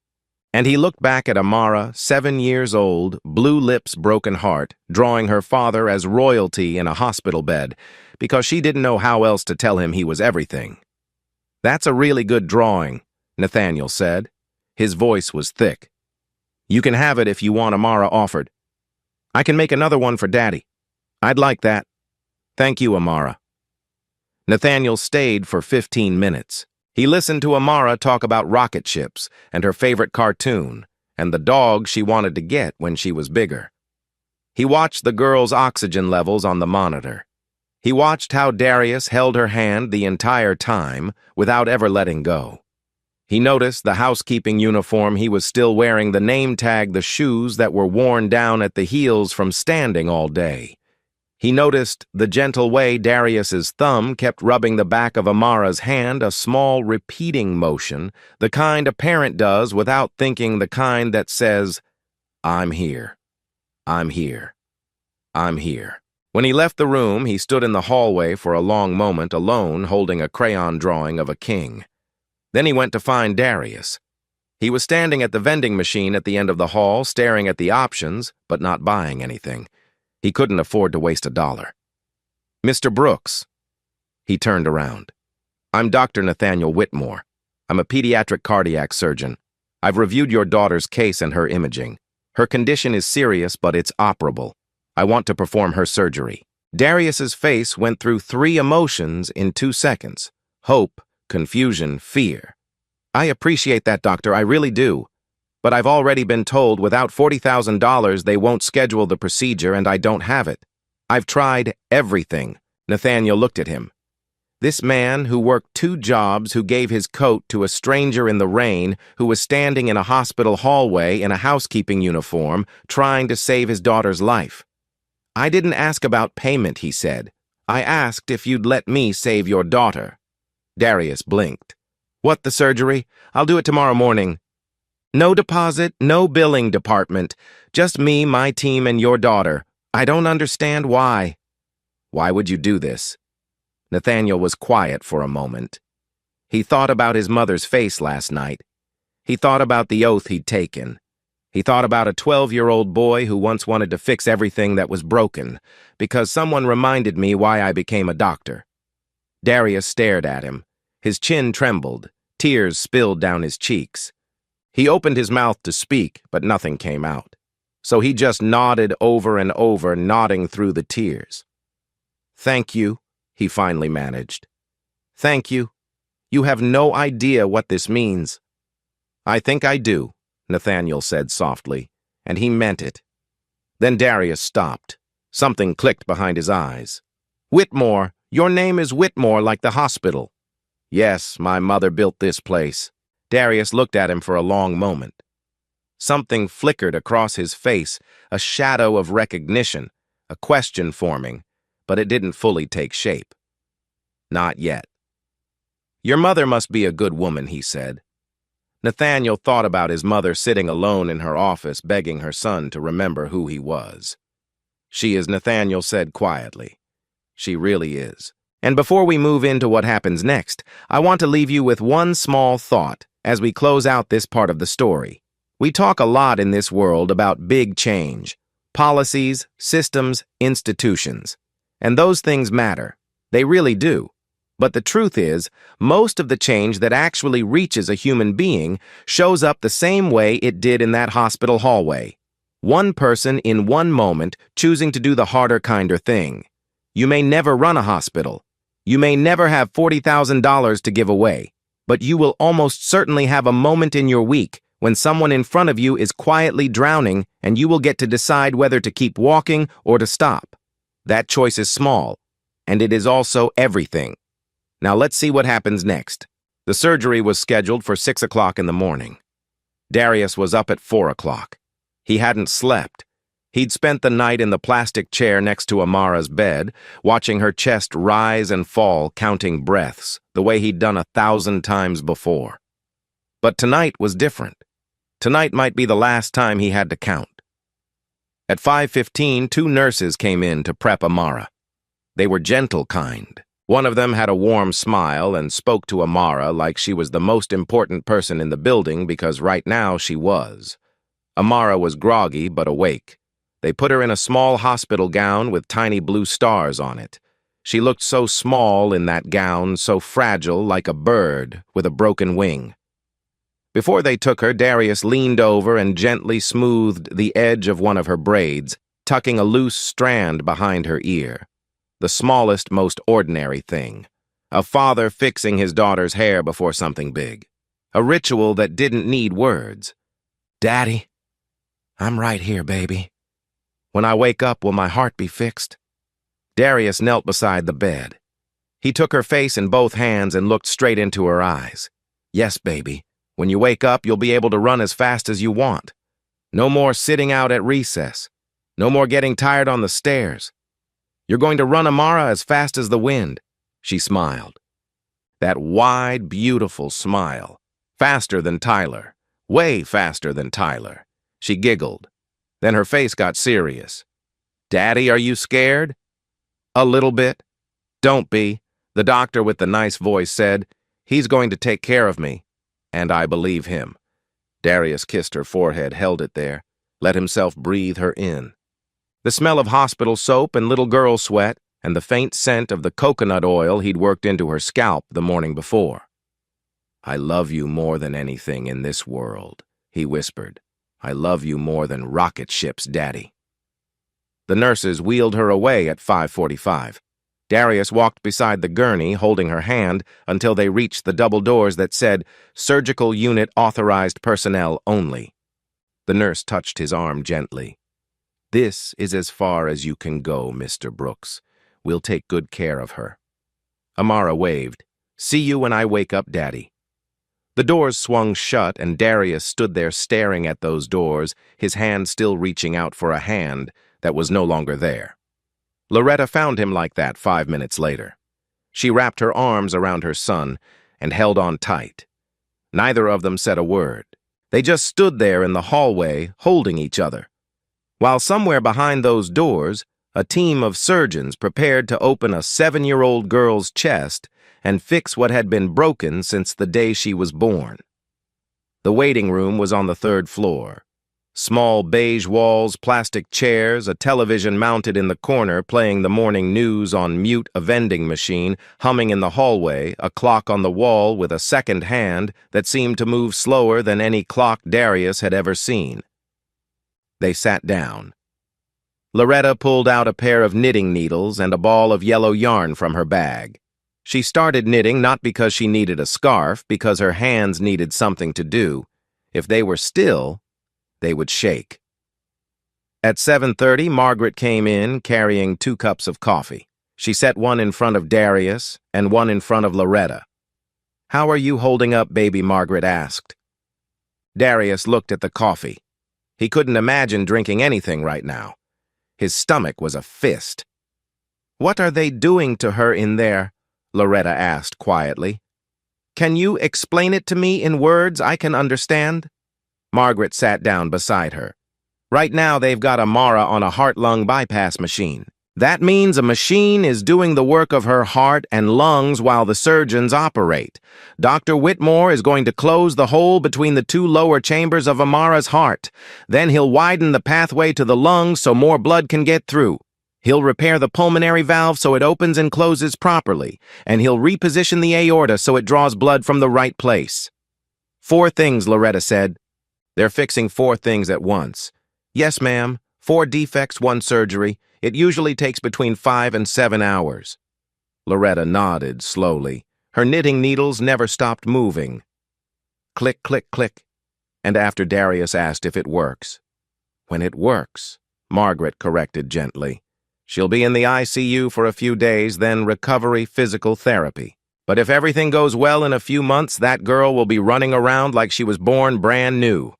And he looked back at Amara, 7 years old, blue lips, broken heart, drawing her father as royalty in a hospital bed, because she didn't know how else to tell him he was everything. "That's a really good drawing," Nathaniel said. His voice was thick. "You can have it if you want," Amara offered. "I can make another one for Daddy." "I'd like that." "Thank you, Amara." Nathaniel stayed for 15 minutes. He listened to Amara talk about rocket ships and her favorite cartoon and the dog she wanted to get when she was bigger. He watched the girl's oxygen levels on the monitor. He watched how Darius held her hand the entire time without ever letting go. He noticed the housekeeping uniform he was still wearing, the name tag, the shoes that were worn down at the heels from standing all day. He noticed the gentle way Darius's thumb kept rubbing the back of Amara's hand, a small repeating motion, the kind a parent does without thinking, the kind that says, "I'm here. I'm here. I'm here." When he left the room, he stood in the hallway for a long moment alone, holding a crayon drawing of a king. Then he went to find Darius. He was standing at the vending machine at the end of the hall, staring at the options, but not buying anything. He couldn't afford to waste $1. "Mr. Brooks." He turned around. "I'm Dr. Nathaniel Whitmore. I'm a pediatric cardiac surgeon. I've reviewed your daughter's case and her imaging. Her condition is serious, but it's operable. I want to perform her surgery." Darius's face went through 3 emotions in 2 seconds. Hope, confusion, fear. "I appreciate that, doctor, I really do. But I've already been told without $40,000 they won't schedule the procedure and I don't have it. I've tried everything." Nathaniel looked at him. This man who worked 2 jobs, who gave his coat to a stranger in the rain, who was standing in a hospital hallway in a housekeeping uniform, trying to save his daughter's life. "I didn't ask about payment," he said. "I asked if you'd let me save your daughter." Darius blinked. "What, the surgery? I'll do it tomorrow morning." "No deposit, no billing department. Just me, my team, and your daughter. I don't understand why." "Why would you do this?" Nathaniel was quiet for a moment. He thought about his mother's face last night. He thought about the oath he'd taken. He thought about a 12-year-old boy who once wanted to fix everything that was broken, because someone reminded me why I became a doctor. Darius stared at him. His chin trembled. Tears spilled down his cheeks. He opened his mouth to speak, but nothing came out. So he just nodded over and over, nodding through the tears. "Thank you," he finally managed. "Thank you. You have no idea what this means." "I think I do," Nathaniel said softly, and he meant it. Then Darius stopped. Something clicked behind his eyes. "Whitmore, your name is Whitmore, like the hospital." "Yes, my mother built this place." Darius looked at him for a long moment. Something flickered across his face, a shadow of recognition, a question forming, but it didn't fully take shape. "Not yet." "Your mother must be a good woman," he said. Nathaniel thought about his mother sitting alone in her office, begging her son to remember who he was. "She is," Nathaniel said quietly. "She really is." And before we move into what happens next, I want to leave you with one small thought as we close out this part of the story. We talk a lot in this world about big change, Policies, systems, institutions. And those things matter. They really do. But the truth is, most of the change that actually reaches a human being shows up the same way it did in that hospital hallway. One person in one moment choosing to do the harder, kinder thing. You may never run a hospital. You may never have $40,000 to give away. But you will almost certainly have a moment in your week when someone in front of you is quietly drowning and you will get to decide whether to keep walking or to stop. That choice is small, and it is also everything. Now let's see what happens next. The surgery was scheduled for 6 o'clock in the morning. Darius was up at 4 o'clock. He hadn't slept. He'd spent the night in the plastic chair next to Amara's bed, watching her chest rise and fall, counting breaths, the way he'd done 1,000 times before. But tonight was different. Tonight might be the last time he had to count. At 5:15, 2 nurses came in to prep Amara. They were gentle kind. One of them had a warm smile and spoke to Amara like she was the most important person in the building because right now she was. Amara was groggy but awake. They put her in a small hospital gown with tiny blue stars on it. She looked so small in that gown, so fragile like a bird with a broken wing. Before they took her, Darius leaned over and gently smoothed the edge of one of her braids, tucking a loose strand behind her ear. The smallest, most ordinary thing. A father fixing his daughter's hair before something big. A ritual that didn't need words. "Daddy, I'm right here, baby. When I wake up, will my heart be fixed?" Darius knelt beside the bed. He took her face in both hands and looked straight into her eyes. "Yes, baby. When you wake up, you'll be able to run as fast as you want. No more sitting out at recess. No more getting tired on the stairs. You're going to run, Amara, as fast as the wind." She smiled. That wide, beautiful smile. Faster than Tyler. Way faster than Tyler. She giggled. Then her face got serious. "Daddy, are you scared?" "A little bit." "Don't be." The doctor with the nice voice said, "He's going to take care of me." And I believe him. Darius kissed her forehead, held it there, let himself breathe her in. The smell of hospital soap and little girl sweat and the faint scent of the coconut oil he'd worked into her scalp the morning before. "I love you more than anything in this world," he whispered. "I love you more than rocket ships, Daddy." The nurses wheeled her away at 5:45. Darius walked beside the gurney, holding her hand, until they reached the double doors that said, "Surgical Unit Authorized Personnel Only." The nurse touched his arm gently. "This is as far as you can go, Mr. Brooks. We'll take good care of her." Amara waved. "See you when I wake up, Daddy." The doors swung shut, and Darius stood there staring at those doors, his hand still reaching out for a hand that was no longer there. Loretta found him like that 5 minutes later. She wrapped her arms around her son and held on tight. Neither of them said a word. They just stood there in the hallway, holding each other. While somewhere behind those doors, a team of surgeons prepared to open a 7-year-old girl's chest and fix what had been broken since the day she was born. The waiting room was on the 3rd floor. Small beige walls, plastic chairs, a television mounted in the corner playing the morning news on mute, a vending machine humming in the hallway, a clock on the wall with a second hand that seemed to move slower than any clock Darius had ever seen. They sat down. Loretta pulled out a pair of knitting needles and a ball of yellow yarn from her bag. She started knitting not because she needed a scarf, because her hands needed something to do. If they were still, they would shake. At 7:30, Margaret came in carrying 2 cups of coffee. She set one in front of Darius and one in front of Loretta. "How are you holding up, baby?" Margaret asked. Darius looked at the coffee. He couldn't imagine drinking anything right now. His stomach was a fist. "What are they doing to her in there?" Loretta asked quietly. "Can you explain it to me in words I can understand?" Margaret sat down beside her. "Right now they've got Amara on a heart-lung bypass machine. That means a machine is doing the work of her heart and lungs while the surgeons operate. Dr. Whitmore is going to close the hole between the two lower chambers of Amara's heart. Then he'll widen the pathway to the lungs so more blood can get through. He'll repair the pulmonary valve so it opens and closes properly, and he'll reposition the aorta so it draws blood from the right place. 4 things, Loretta said. They're fixing 4 things at once. Yes, ma'am. 4 defects, 1 surgery. It usually takes between 5 and 7 hours. Loretta nodded slowly. Her knitting needles never stopped moving. Click, click, click. And after Darius asked if it works. When it works, Margaret corrected gently. She'll be in the ICU for a few days, then recovery physical therapy. But if everything goes well in a few months, that girl will be running around like she was born brand new.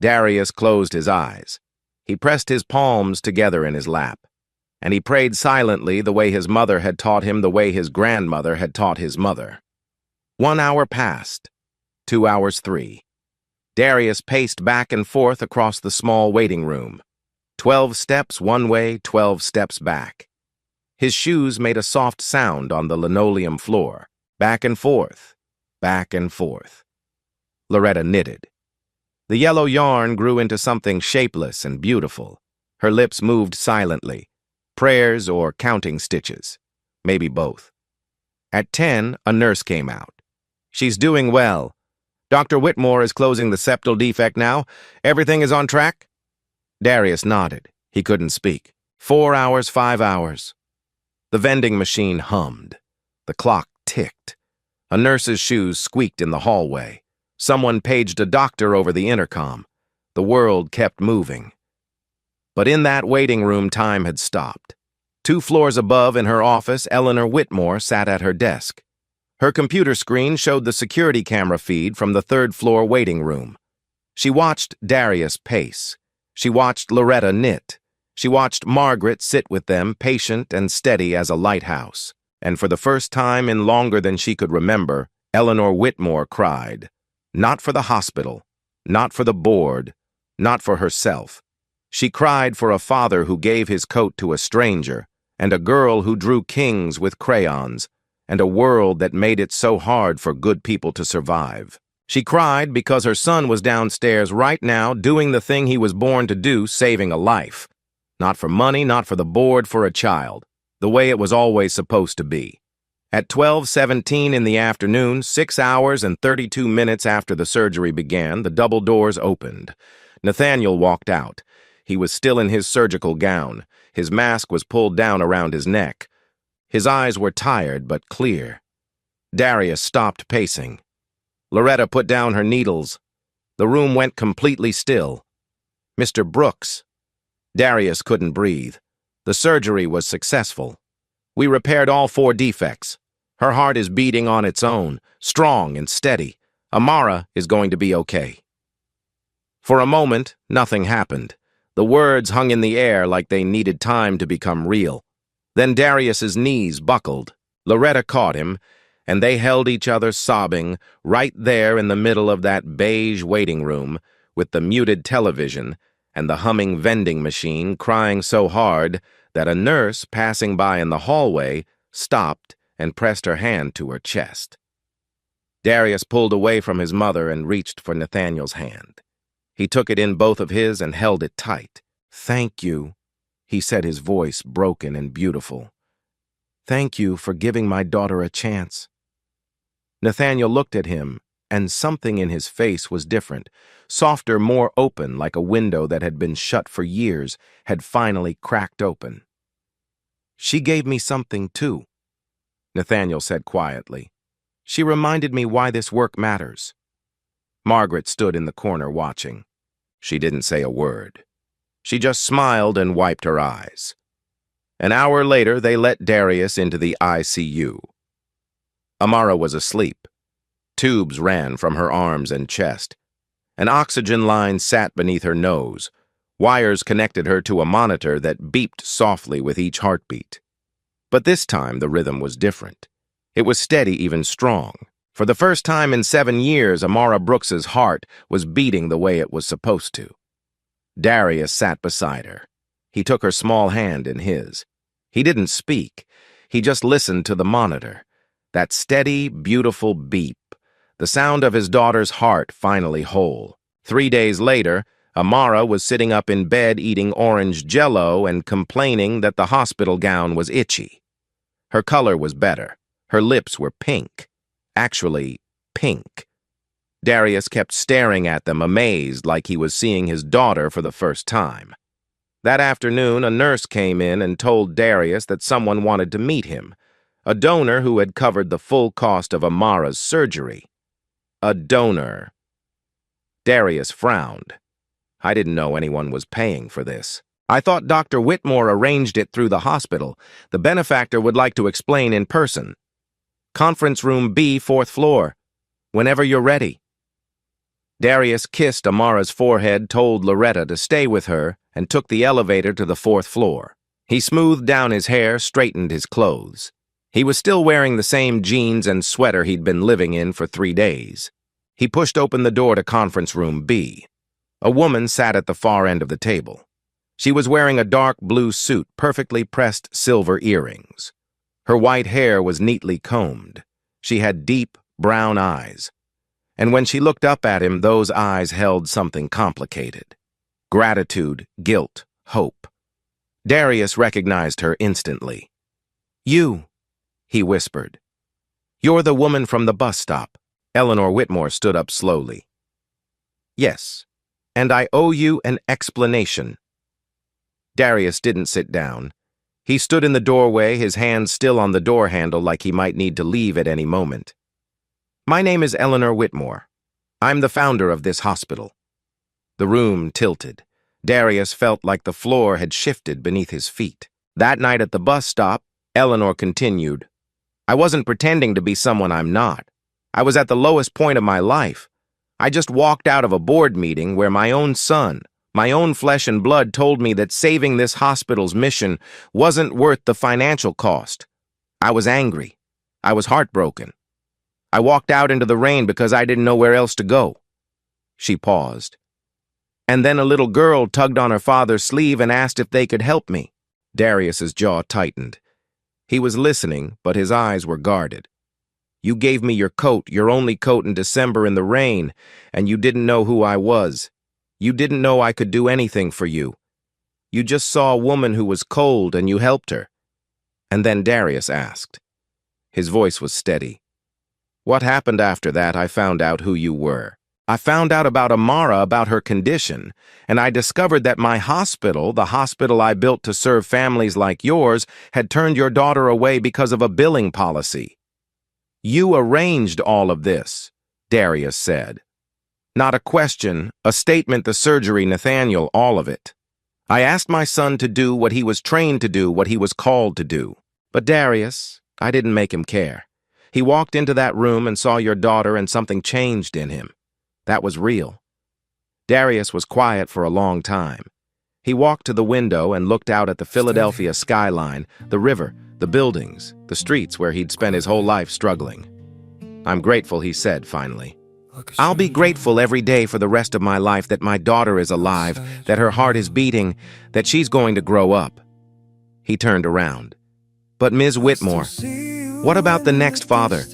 Darius closed his eyes. He pressed his palms together in his lap, and he prayed silently the way his mother had taught him, the way his grandmother had taught his mother. 1 hour passed, 2 hours, 3. Darius paced back and forth across the small waiting room. 12 steps one way, 12 steps back. His shoes made a soft sound on the linoleum floor. Back and forth, back and forth. Loretta knitted. The yellow yarn grew into something shapeless and beautiful. Her lips moved silently. Prayers or counting stitches. Maybe both. At 10, a nurse came out. She's doing well. Dr. Whitmore is closing the septal defect now. Everything is on track? Darius nodded. He couldn't speak. 4 hours, 5 hours. The vending machine hummed. The clock ticked. A nurse's shoes squeaked in the hallway. Someone paged a doctor over the intercom. The world kept moving. But in that waiting room, time had stopped. 2 floors above in her office, Eleanor Whitmore sat at her desk. Her computer screen showed the security camera feed from the 3rd floor waiting room. She watched Darius pace. She watched Loretta knit. She watched Margaret sit with them, patient and steady as a lighthouse. And for the first time in longer than she could remember, Eleanor Whitmore cried. Not for the hospital, not for the board, not for herself. She cried for a father who gave his coat to a stranger, and a girl who drew kings with crayons, and a world that made it so hard for good people to survive. She cried because her son was downstairs right now doing the thing he was born to do, saving a life. Not for money, not for the board, for a child, the way it was always supposed to be. At 12:17 in the afternoon, 6 hours and 32 minutes after the surgery began, the double doors opened. Nathaniel walked out. He was still in his surgical gown. His mask was pulled down around his neck. His eyes were tired but clear. Darius stopped pacing. Loretta put down her needles. The room went completely still. Mr. Brooks. Darius couldn't breathe. The surgery was successful. We repaired all 4 defects. Her heart is beating on its own, strong and steady. Amara is going to be okay. For a moment, nothing happened. The words hung in the air like they needed time to become real. Then Darius's knees buckled. Loretta caught him, and they held each other sobbing right there in the middle of that beige waiting room with the muted television and the humming vending machine crying so hard that a nurse passing by in the hallway stopped and pressed her hand to her chest. Darius pulled away from his mother and reached for Nathaniel's hand. He took it in both of his and held it tight. "Thank you," he said, his voice broken and beautiful. "Thank you for giving my daughter a chance." Nathaniel looked at him, and something in his face was different. Softer, more open, like a window that had been shut for years, had finally cracked open. "She gave me something, too," Nathaniel said quietly. "She reminded me why this work matters." Margaret stood in the corner watching. She didn't say a word. She just smiled and wiped her eyes. An hour later, they let Darius into the ICU. Amara was asleep. Tubes ran from her arms and chest. An oxygen line sat beneath her nose. Wires connected her to a monitor that beeped softly with each heartbeat. But this time, the rhythm was different. It was steady, even strong. For the first time in 7 years, Amara Brooks's heart was beating the way it was supposed to. Darius sat beside her. He took her small hand in his. He didn't speak. He just listened to the monitor. That steady, beautiful beep. The sound of his daughter's heart finally whole. 3 days later, Amara was sitting up in bed eating orange Jell-O and complaining that the hospital gown was itchy. Her color was better. Her lips were pink. Actually, pink. Darius kept staring at them, amazed, like he was seeing his daughter for the first time. That afternoon, a nurse came in and told Darius that someone wanted to meet him, a donor who had covered the full cost of Amara's surgery. A donor. Darius frowned. I didn't know anyone was paying for this. I thought Dr. Whitmore arranged it through the hospital. The benefactor would like to explain in person. Conference room B, 4th floor. Whenever you're ready. Darius kissed Amara's forehead, told Loretta to stay with her, and took the elevator to the 4th floor. He smoothed down his hair, straightened his clothes. He was still wearing the same jeans and sweater he'd been living in for 3 days. He pushed open the door to conference room B. A woman sat at the far end of the table. She was wearing a dark blue suit, perfectly pressed silver earrings. Her white hair was neatly combed. She had deep, brown eyes. And when she looked up at him, those eyes held something complicated. Gratitude, guilt, hope. Darius recognized her instantly. "You," he whispered. "You're the woman from the bus stop." Eleanor Whitmore stood up slowly. "Yes, and I owe you an explanation." Darius didn't sit down. He stood in the doorway, his hands still on the door handle like he might need to leave at any moment. "My name is Eleanor Whitmore. I'm the founder of this hospital." The room tilted. Darius felt like the floor had shifted beneath his feet. That night at the bus stop, Eleanor continued, "I wasn't pretending to be someone I'm not. I was at the lowest point of my life. I just walked out of a board meeting where my own son, my own flesh and blood told me that saving this hospital's mission wasn't worth the financial cost. I was angry. I was heartbroken. I walked out into the rain because I didn't know where else to go." She paused. "And then a little girl tugged on her father's sleeve and asked if they could help me." Darius's jaw tightened. He was listening, but his eyes were guarded. "You gave me your coat, your only coat in December in the rain, and you didn't know who I was. You didn't know I could do anything for you. You just saw a woman who was cold and you helped her." And then Darius asked. His voice was steady. "What happened after that? I found out who you were. I found out about Amara, about her condition, and I discovered that my hospital, the hospital I built to serve families like yours, had turned your daughter away because of a billing policy." "You arranged all of this," Darius said. "Not a question, a statement, the surgery, Nathaniel, all of it. I asked my son to do what he was trained to do, what he was called to do. But Darius, I didn't make him care. He walked into that room and saw your daughter and something changed in him. That was real." Darius was quiet for a long time. He walked to the window and looked out at the Philadelphia skyline, the river, the buildings, the streets where he'd spent his whole life struggling. "I'm grateful," he said finally. "I'll be grateful every day for the rest of my life that my daughter is alive, that her heart is beating, that she's going to grow up." He turned around. "But Ms. Whitmore, what about the next father?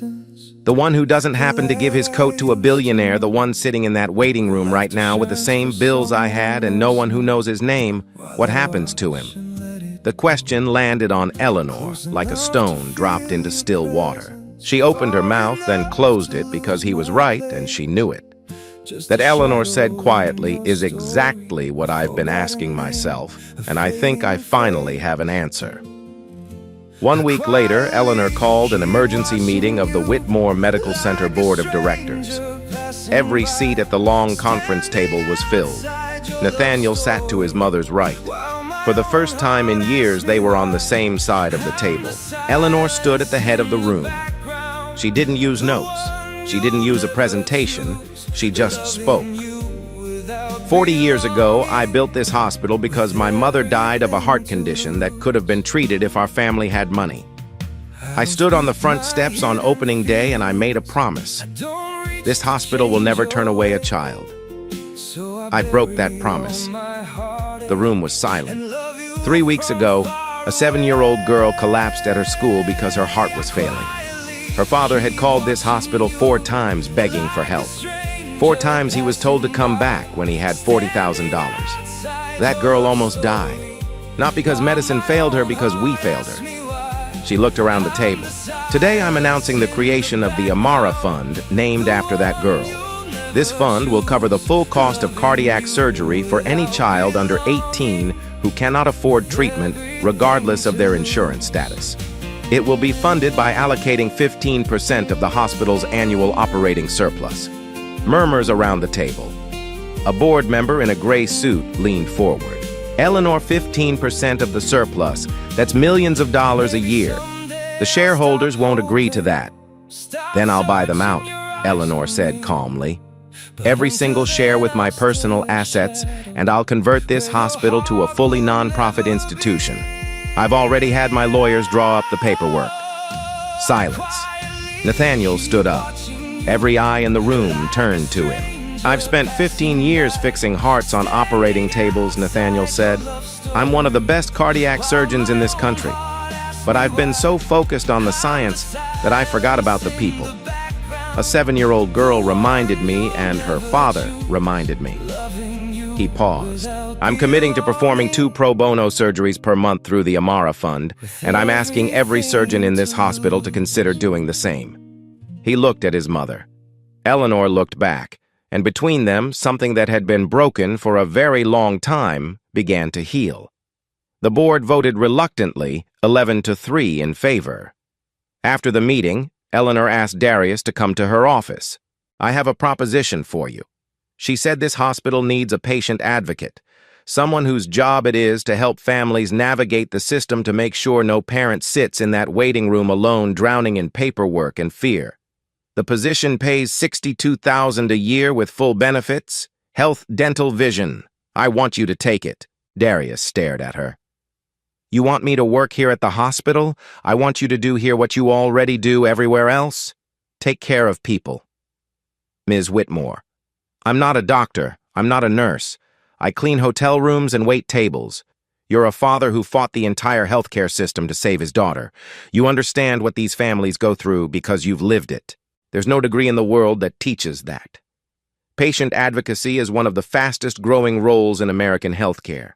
The one who doesn't happen to give his coat to a billionaire, the one sitting in that waiting room right now with the same bills I had and no one who knows his name, what happens to him?" The question landed on Eleanor like a stone dropped into still water. She opened her mouth, then closed it because he was right and she knew it. That, Eleanor said quietly, is exactly what I've been asking myself, and I think I finally have an answer. 1 week later, Eleanor called an emergency meeting of the Whitmore Medical Center Board of Directors. Every seat at the long conference table was filled. Nathaniel sat to his mother's right. For the first time in years, they were on the same side of the table. Eleanor stood at the head of the room. She didn't use notes. She didn't use a presentation. She just spoke. 40 years ago, I built this hospital because my mother died of a heart condition that could have been treated if our family had money. I stood on the front steps on opening day and I made a promise. This hospital will never turn away a child. I broke that promise. The room was silent. 3 weeks ago, A 7-year-old girl collapsed at her school because her heart was failing. Her father had called this hospital 4 times begging for help. 4 times he was told to come back when he had $40,000. That girl almost died. Not because medicine failed her, because we failed her. She looked around the table. Today I'm announcing the creation of the Amara Fund, named after that girl. This fund will cover the full cost of cardiac surgery for any child under 18 who cannot afford treatment, regardless of their insurance status. It will be funded by allocating 15% of the hospital's annual operating surplus. Murmurs around the table. A board member in a gray suit leaned forward. Eleanor, 15% of the surplus. That's millions of dollars a year. The shareholders won't agree to that. Then I'll buy them out, Eleanor said calmly. Every single share with my personal assets, and I'll convert this hospital to a fully non-profit institution. I've already had my lawyers draw up the paperwork. Silence. Nathaniel stood up. Every eye in the room turned to him. I've spent 15 years fixing hearts on operating tables, Nathaniel said. I'm one of the best cardiac surgeons in this country. But I've been so focused on the science that I forgot about the people. A 7-year-old girl reminded me, and her father reminded me. He paused. I'm committing to performing 2 pro bono surgeries per month through the Amara Fund, and I'm asking every surgeon in this hospital to consider doing the same. He looked at his mother. Eleanor looked back, and between them, something that had been broken for a very long time began to heal. The board voted reluctantly, 11-3 in favor. After the meeting, Eleanor asked Darius to come to her office. I have a proposition for you. She said this hospital needs a patient advocate, someone whose job it is to help families navigate the system to make sure no parent sits in that waiting room alone drowning in paperwork and fear. The position pays $62,000 a year with full benefits, health, dental, vision. I want you to take it. Darius stared at her. You want me to work here at the hospital? I want you to do here what you already do everywhere else. Take care of people. Ms. Whitmore. I'm not a doctor. I'm not a nurse. I clean hotel rooms and wait tables. You're a father who fought the entire healthcare system to save his daughter. You understand what these families go through because you've lived it. There's no degree in the world that teaches that. Patient advocacy is one of the fastest growing roles in American healthcare.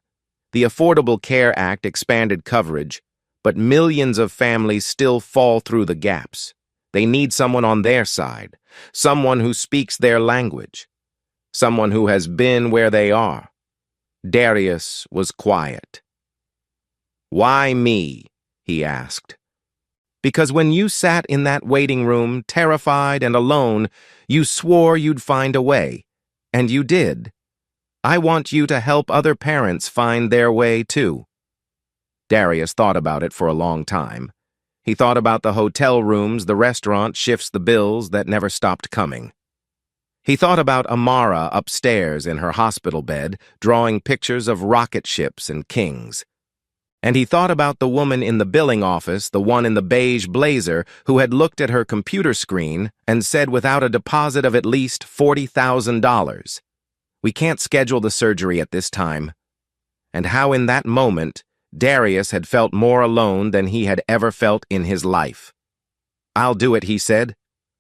The Affordable Care Act expanded coverage, but millions of families still fall through the gaps. They need someone on their side, someone who speaks their language, someone who has been where they are. Darius was quiet. Why me? He asked. Because when you sat in that waiting room, terrified and alone, you swore you'd find a way, and you did. I want you to help other parents find their way, too. Darius thought about it for a long time. He thought about the hotel rooms, the restaurant shifts, the bills that never stopped coming. He thought about Amara upstairs in her hospital bed, drawing pictures of rocket ships and kings. And he thought about the woman in the billing office, the one in the beige blazer, who had looked at her computer screen and said without a deposit of at least $40,000. We can't schedule the surgery at this time. And how in that moment, Darius had felt more alone than he had ever felt in his life. I'll do it, he said.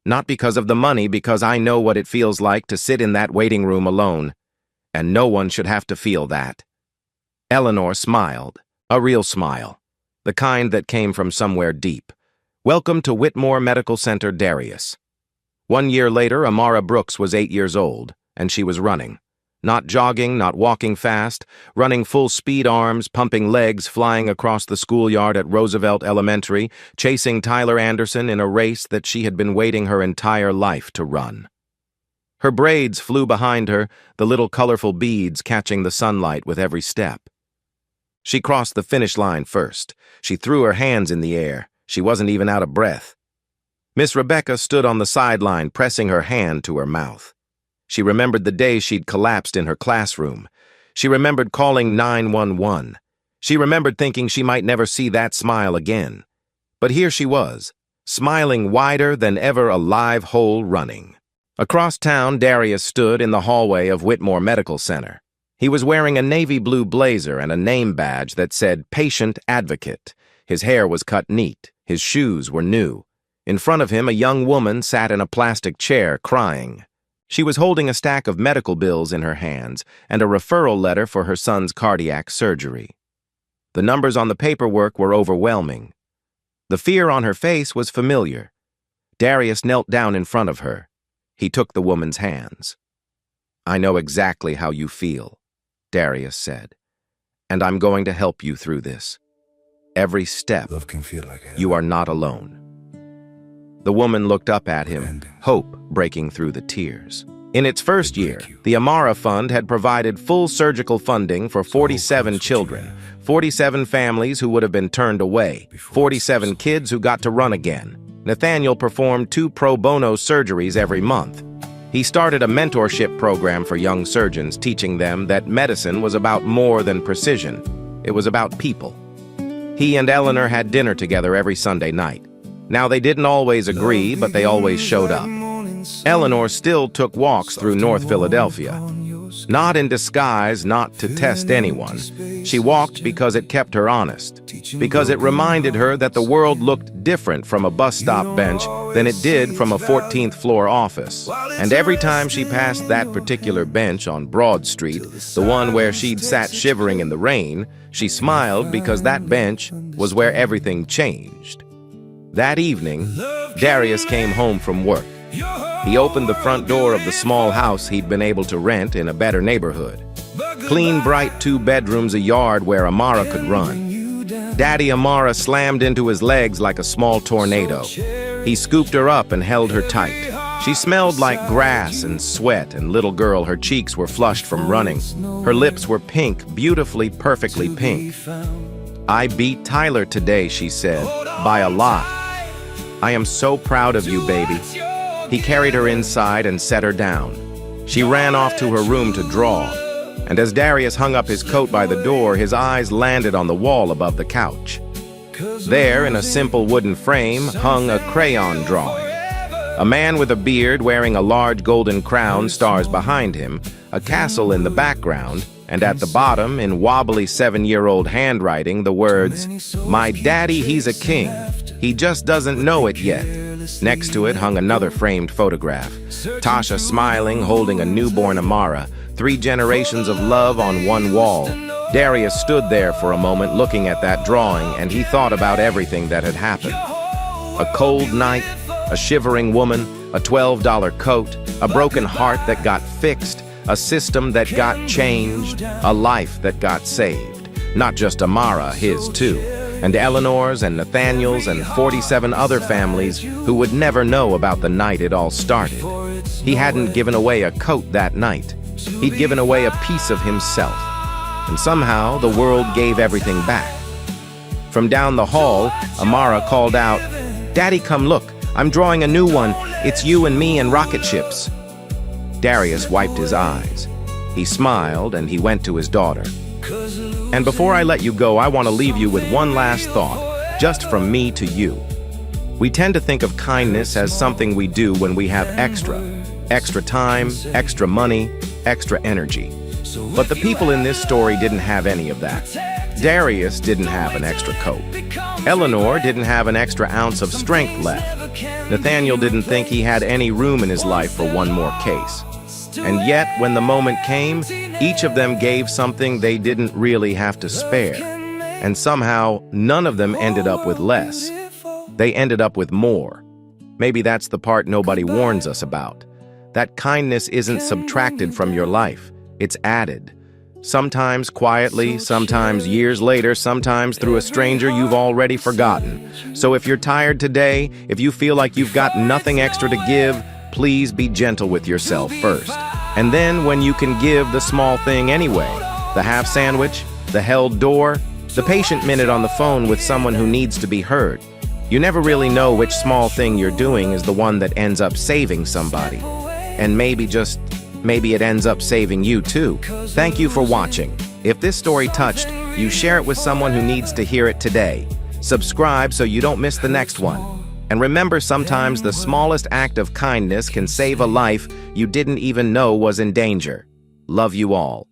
Not because of the money, because I know what it feels like to sit in that waiting room alone. And no one should have to feel that. Eleanor smiled, a real smile, the kind that came from somewhere deep. Welcome to Whitmore Medical Center, Darius. 1 year later, Amara Brooks was 8 years old, and she was running. Not jogging, not walking fast, running full speed arms, pumping legs, flying across the schoolyard at Roosevelt Elementary, chasing Tyler Anderson in a race that she had been waiting her entire life to run. Her braids flew behind her, the little colorful beads catching the sunlight with every step. She crossed the finish line first. She threw her hands in the air. She wasn't even out of breath. Miss Rebecca stood on the sideline, pressing her hand to her mouth. She remembered the day she'd collapsed in her classroom. She remembered calling 911. She remembered thinking she might never see that smile again. But here she was, smiling wider than ever, a live hole running. Across town, Darius stood in the hallway of Whitmore Medical Center. He was wearing a navy blue blazer and a name badge that said Patient Advocate. His hair was cut neat. His shoes were new. In front of him, a young woman sat in a plastic chair, crying. She was holding a stack of medical bills in her hands and a referral letter for her son's cardiac surgery. The numbers on the paperwork were overwhelming. The fear on her face was familiar. Darius knelt down in front of her. He took the woman's hands. "I know exactly how you feel," Darius said, "and I'm going to help you through this. Every step, you are not alone." The woman looked up at him, hope breaking through the tears. In its first year, the Amara Fund had provided full surgical funding for 47 children, 47 families who would have been turned away, 47 kids who got to run again. Nathaniel performed 2 pro bono surgeries every month. He started a mentorship program for young surgeons, teaching them that medicine was about more than precision. It was about people. He and Eleanor had dinner together every Sunday night. Now, they didn't always agree, but they always showed up. Eleanor still took walks through North Philadelphia. Not in disguise, not to test anyone. She walked because it kept her honest, because it reminded her that the world looked different from a bus stop bench than it did from a 14th floor office. And every time she passed that particular bench on Broad Street, the one where she'd sat shivering in the rain, she smiled because that bench was where everything changed. That evening, Darius came home from work. He opened the front door of the small house he'd been able to rent in a better neighborhood. Clean, bright 2 bedrooms, a yard where Amara could run. Daddy Amara slammed into his legs like a small tornado. He scooped her up and held her tight. She smelled like grass and sweat, and little girl, her cheeks were flushed from running. Her lips were pink, beautifully, perfectly pink. "I beat Tyler today," she said, "by a lot. I am so proud of you, baby." He carried her inside and set her down. She ran off to her room to draw, and as Darius hung up his coat by the door, his eyes landed on the wall above the couch. There, in a simple wooden frame, hung a crayon drawing. A man with a beard wearing a large golden crown, stars behind him, a castle in the background, and at the bottom, in wobbly 7-year-old handwriting, the words, "My daddy, he's a king. He just doesn't know it yet." Next to it hung another framed photograph. Tasha smiling, holding a newborn Amara, 3 generations of love on one wall. Darius stood there for a moment looking at that drawing, and he thought about everything that had happened. A cold night, a shivering woman, a $12 coat, a broken heart that got fixed, a system that got changed, a life that got saved. Not just Amara, his too, and Eleanor's and Nathaniel's and 47 other families who would never know about the night it all started. He hadn't given away a coat that night. He'd given away a piece of himself. And somehow the world gave everything back. From down the hall, Amara called out, "Daddy, come look. I'm drawing a new one. It's you and me and rocket ships." Darius wiped his eyes. He smiled and he went to his daughter. "And before I let you go, I want to leave you with one last thought, just from me to you. We tend to think of kindness as something we do when we have extra time, extra money, extra energy. But the people in this story didn't have any of that. Darius didn't have an extra coat. Eleanor didn't have an extra ounce of strength left. Nathaniel didn't think he had any room in his life for one more case. And yet, when the moment came, each of them gave something they didn't really have to spare. And somehow, none of them ended up with less. They ended up with more. Maybe that's the part nobody warns us about. That kindness isn't subtracted from your life. It's added. Sometimes quietly, sometimes years later, sometimes through a stranger you've already forgotten. So if you're tired today, if you feel like you've got nothing extra to give, please be gentle with yourself first. And then when you can give the small thing anyway, the half sandwich, the held door, the patient minute on the phone with someone who needs to be heard. You never really know which small thing you're doing is the one that ends up saving somebody. And maybe it ends up saving you too. Thank you for watching. If this story touched, you share it with someone who needs to hear it today. Subscribe so you don't miss the next one. And remember, sometimes the smallest act of kindness can save a life you didn't even know was in danger. Love you all.